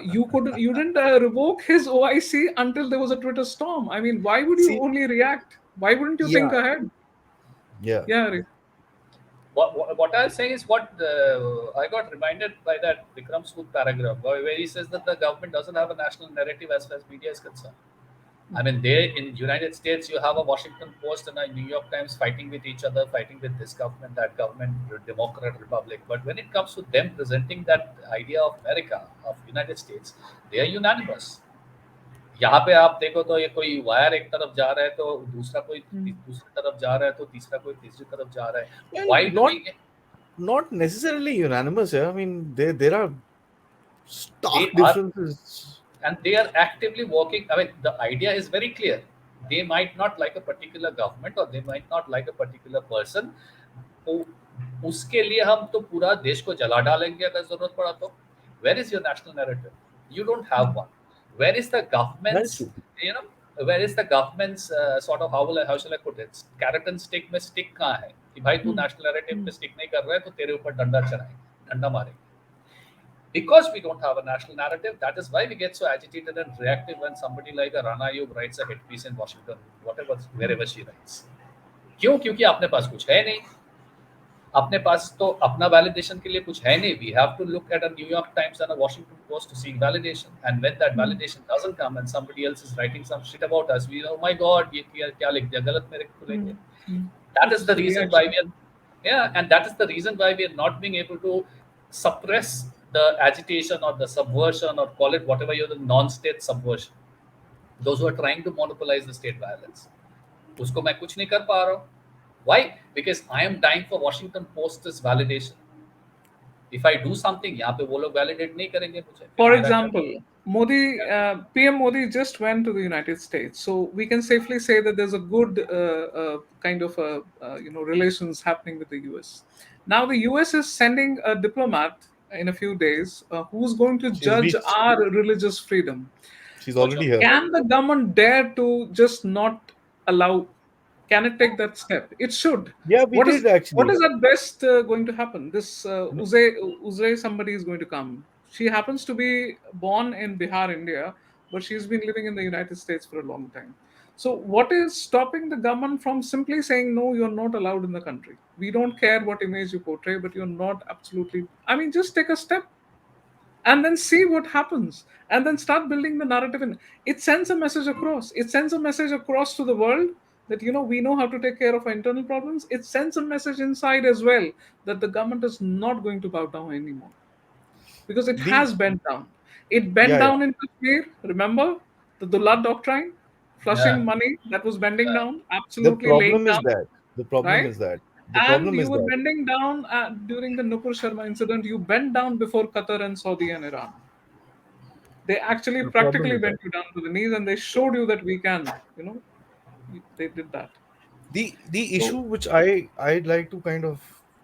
you didn't revoke his OIC until there was a Twitter storm. I mean, why would you See, only react? Why wouldn't you think yeah, ahead? yeah. Yeah, Hari. What I was saying is what I got reminded by that Vikram Sood paragraph where he says that the government doesn't have a national narrative as far as media is concerned. I mean, there in United States, you have a Washington Post and a New York Times fighting with each other, fighting with this government, that government, Democrat, Republic. But when it comes to them presenting that idea of America, of United States, they are unanimous. यहाँ पे आप देखो तो ये कोई wire एक तरफ जा रहा है तो दूसरा कोई दूसरी तरफ जा रहा है तो तीसरा कोई तीसरी तरफ जा रहा है. Well, Why do not we get? not necessarily unanimous. Yeah, I mean, there are They stark are, differences. and they are actively working. I mean, the idea is very clear. They might not like a particular government or they might not like a particular person. तो उसके लिए हम तो पूरा देश को जला डालेंगे अगर जरूरत पड़ा तो. Where is your national narrative? You don't have one. Where is the That's government's, true. you know, where is the government's sort of how shall I put it? Carrot and stick में stick कहाँ है? कि भाई तू national narrative पे stick नहीं कर रहा है तो तेरे ऊपर डंडा चढ़ाएंगे, डंडा मारेंगे. Because we don't have a national narrative, that is why we get so agitated and reactive when somebody like a Rana Ayub writes a hit piece in Washington, whatever, wherever she writes. क्यों? क्योंकि आपने पास कुछ है नहीं. अपने पास तो अपना validation के लिए कुछ है नहीं. We have to look at a New York Times and a Washington Post to seek validation. And when that validation doesn't come and somebody else is writing some shit about us, we, oh my God, ये क्या लिख दिया, गलत मेरे को लेके. That is It's the the reason why we reaction. are, yeah, and that is the reason why we are not being able to suppress the agitation or the subversion, or call it whatever you're, the non-state subversion. Those who are trying to monopolize the state violence. उसको मैं कुछ नहीं कर पा रहा हूँ. Why? Because I am dying for Washington Post's validation. If I do something, यहाँ पे वो लोग validate नहीं करेंगे मुझे, फिर For मेरा क्या? example, PM Modi just went to the United States, so we can safely say that there's a good kind of relations happening with the US. Now the US is sending a diplomat in a few days who's going to She's judge reached. our religious freedom. She's पहुंचो. already here. Can the government dare to just not allow? Can it take that step? It should. Yeah, we What is did what actually. is at best going to happen? This No, Uzay somebody is going to come. She happens to be born in Bihar, India, but she's been living in the United States for a long time. So, what is stopping the government from simply saying, no, you're not allowed in the country? We don't care what image you portray, but you're not absolutely. I mean, just take a step and then see what happens and then start building the narrative. And it sends a message across. It sends a message across to the world that, we know how to take care of our internal problems. It sends a message inside as well that the government is not going to bow down anymore because it the has bent down. It bent yeah, yeah. down in Kashmir. Remember the Dullah doctrine, Yeah, flushing money that was bending yeah. down, The absolutely laying problem is down, that the problem right? is that the And problem you is were that bending down during the Nupur Sharma incident. You bent down before Qatar and Saudi and Iran. They actually the problem practically is that bent you down to the knees and they showed you that we can, they did that. the issue So which I'd like to kind of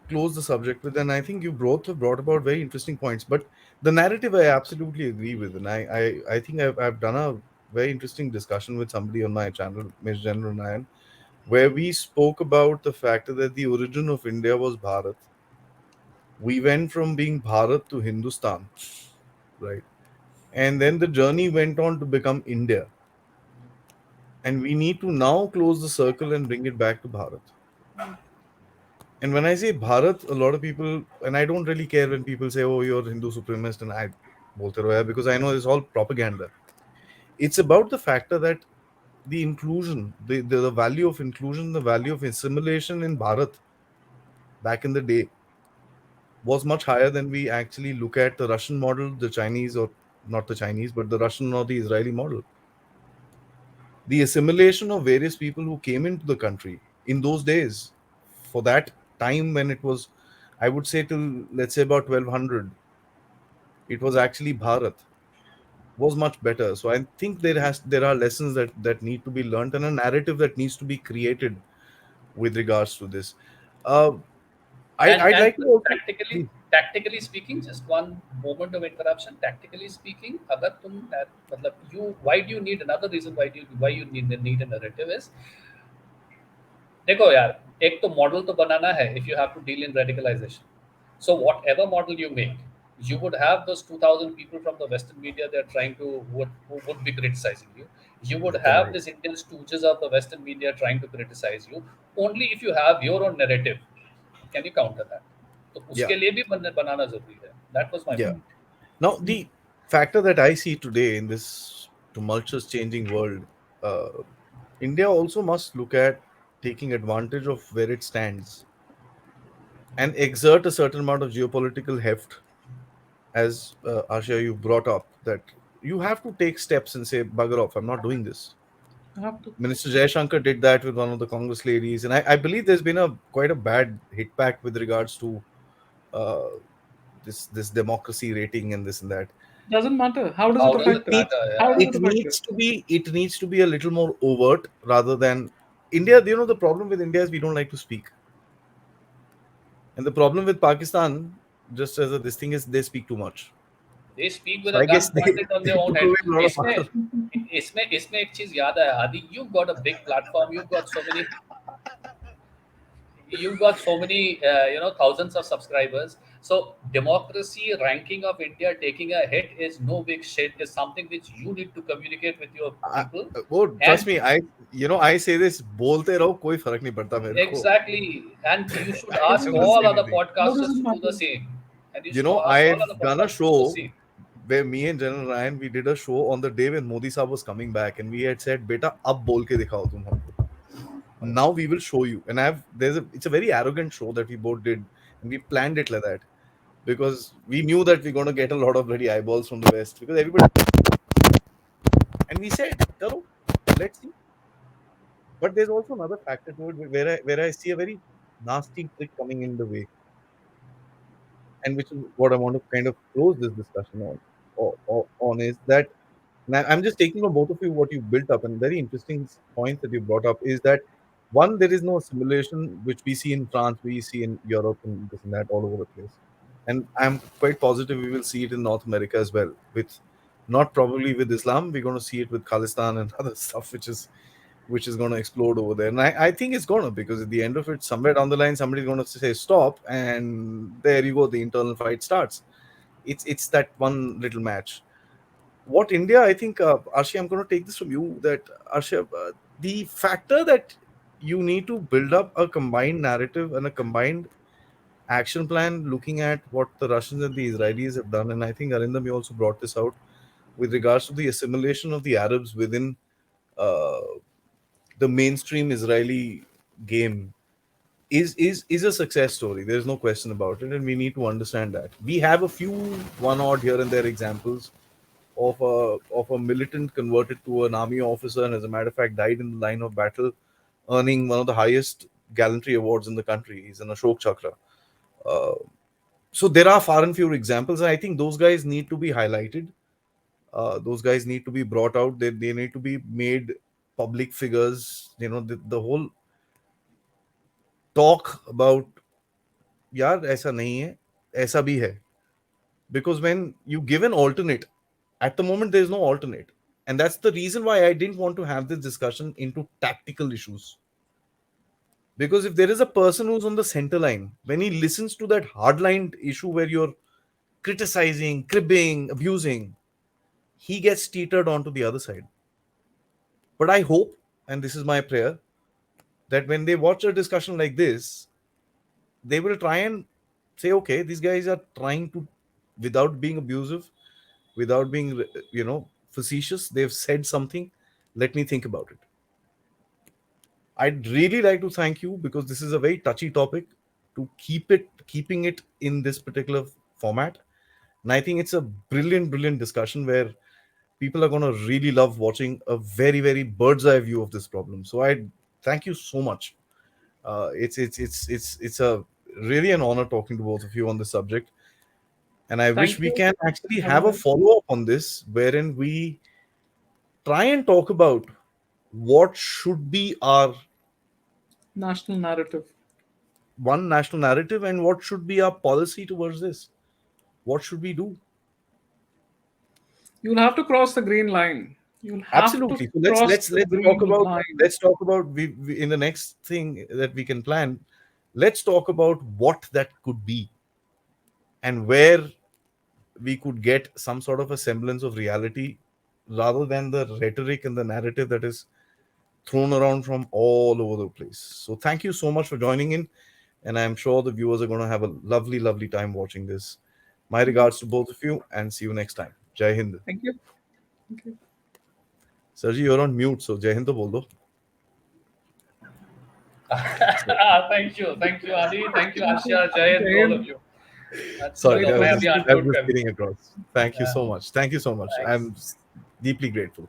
close the subject with, and I think you brought about very interesting points. But the narrative I absolutely agree with, and I think I've done a very interesting discussion with somebody on my channel, Ms. General Nayan, where we spoke about the fact that the origin of India was Bharat. We went from being Bharat to Hindustan, right? And then the journey went on to become India. And we need to now close the circle and bring it back to Bharat. And when I say Bharat, a lot of people, and I don't really care when people say, oh, you're Hindu supremacist, and I bolte raho hai, because I know it's all propaganda. It's about the factor that the inclusion, the value of inclusion, the value of assimilation in Bharat back in the day was much higher than we actually look at the Russian model, the Chinese, or not the Chinese, but the Russian or the Israeli model. The assimilation of various people who came into the country in those days, for that time when it was, I would say till let's say about 1200, it was actually Bharat, was much better. So I think there are lessons that need to be learned and a narrative that needs to be created with regards to this. Uh, I'd And like to also tactically please. tactically speaking, just one moment of interruption. Tactically speaking, अगर तुम मतलब you, why do you need another reason why you need a narrative is, देखो यार, एक तो model तो बनाना है if you have to deal in radicalization. So whatever model you make, you would have those 2,000 people from the Western media they're trying to who would be criticizing you. You would have Correct. these Indian stooges of the Western media trying to criticize you. Only if you have your own narrative can you counter that. तो Yeah, उसके लिए भी बनाना जरूरी है. That was my yeah. point. Now the factor that I see today in this tumultuous changing world, uh, India also must look at taking advantage of where it stands and exert a certain amount of geopolitical heft. As Asha, you brought up that you have to take steps and say, "Bugger off! I'm not doing this." I have to. Minister Jaishankar did that with one of the Congress ladies, and I believe there's been a quite a bad hit back with regards to uh, this democracy rating and this and that. Doesn't matter. How does it How does It it affect us? needs matter? How Yeah. does it affect us? it needs to be a little more overt rather than India. You know, the problem with India is we don't like to speak, and the problem with Pakistan, just as a this thing is they speak too much. They speak with So a I gun guess pointed on they their own took head. away a lot of इसमें our. इसमें एक चीज याद है आदि. You've got a big platform. You've got so many thousands of subscribers. So democracy ranking of India taking a hit is no big shit. Is something which you need to communicate with your I, people. oh, trust And me, I I say this, बोलते रहो कोई फर्क नहीं पड़ता मेरे को. Exactly. And you should I ask never all say other anything. How does it podcasters to do the matter? same. And you should ask all other I've done a podcasters to do the show same. where me and General Ryan, we did a show on the day when Modi Saab was coming back, and we had said, "Beta, ab bol ke dikhao tum humko." Now we will show you. And it's a very arrogant show that we both did, and we planned it like that because we knew that we're going to get a lot of bloody eyeballs from the West because everybody. And we said, "Karo, let's see." But there's also another factor to it where I see a very nasty trick coming in the way, and which is what I want to kind of close this discussion on is that. And I'm just taking from both of you what you built up, and very interesting points that you brought up is that one, there is no assimilation which we see in France, we see in Europe, and this and that all over the place. And I'm quite positive we will see it in North America as well. With not probably with Islam, we're going to see it with Khalistan and other stuff, which is going to explode over there. And I think it's going to, because at the end of it, somewhere down the line, somebody's going to say stop, and there you go, the internal fight starts. It's that one little match. What India, I think, Arshia, I'm going to take this from you. That Arshia, the factor that you need to build up a combined narrative and a combined action plan, looking at what the Russians and the Israelis have done, and I think Arindam, you also brought this out with regards to the assimilation of the Arabs within uh, the mainstream Israeli game. Is a success story. There's no question about it, and we need to understand that. We have a few one odd here and there examples of a militant converted to an army officer, and as a matter of fact, died in the line of battle, earning one of the highest gallantry awards in the country. He's an Ashok Chakra. Uh, so there are far and few examples, and I think those guys need to be highlighted. Those guys need to be brought out. They need to be made public figures. The whole talk about यार ऐसा नहीं है, ऐसा भी है. Because when you give an alternate, at the moment there is no alternate, and that's the reason why I didn't want to have this discussion into tactical issues. Because if there is a person who's on the center line, when he listens to that hardline issue where you're criticizing, cribbing, abusing, he gets teetered onto the other side. But I hope, and this is my prayer, that when they watch a discussion like this, they will try and say, okay, these guys are trying to, without being abusive, without being, facetious, they've said something. Let me think about it. I'd really like to thank you because this is a very touchy topic to keeping it in this particular format. And I think it's a brilliant discussion where people are going to really love watching a very, very bird's eye view of this problem. So I thank you so much. It's a really an honor talking to both of you on this subject. And I wish Thank we you can actually for have having a us. follow up on this wherein we try and talk about what should be our National narrative. one national narrative and what should be our policy towards this. What should we do? You'll have to cross the green line. You'll have to Absolutely. So let's cross let's the let's talk green about line. let's talk about we in the next thing that we can plan. Let's talk about what that could be and where we could get some sort of a semblance of reality rather than the rhetoric and the narrative that is thrown around from all over the place. So thank you so much for joining in, and I'm sure the viewers are going to have a lovely time watching this. My Thank you. regards to both of you, and see you next time. Jai Hind. Thank you. Thank you. Sir ji, you're on mute, so Jai Hind to bol do. Thank you, Adi. Thank you, Arshia, Jay, and Jai all of Hind. you. Sorry, चलो I मैं was अभी just I was unmute just कर लूँ. getting across. Thank you Yeah, so much. Thank you so much. thanks. I'm deeply grateful.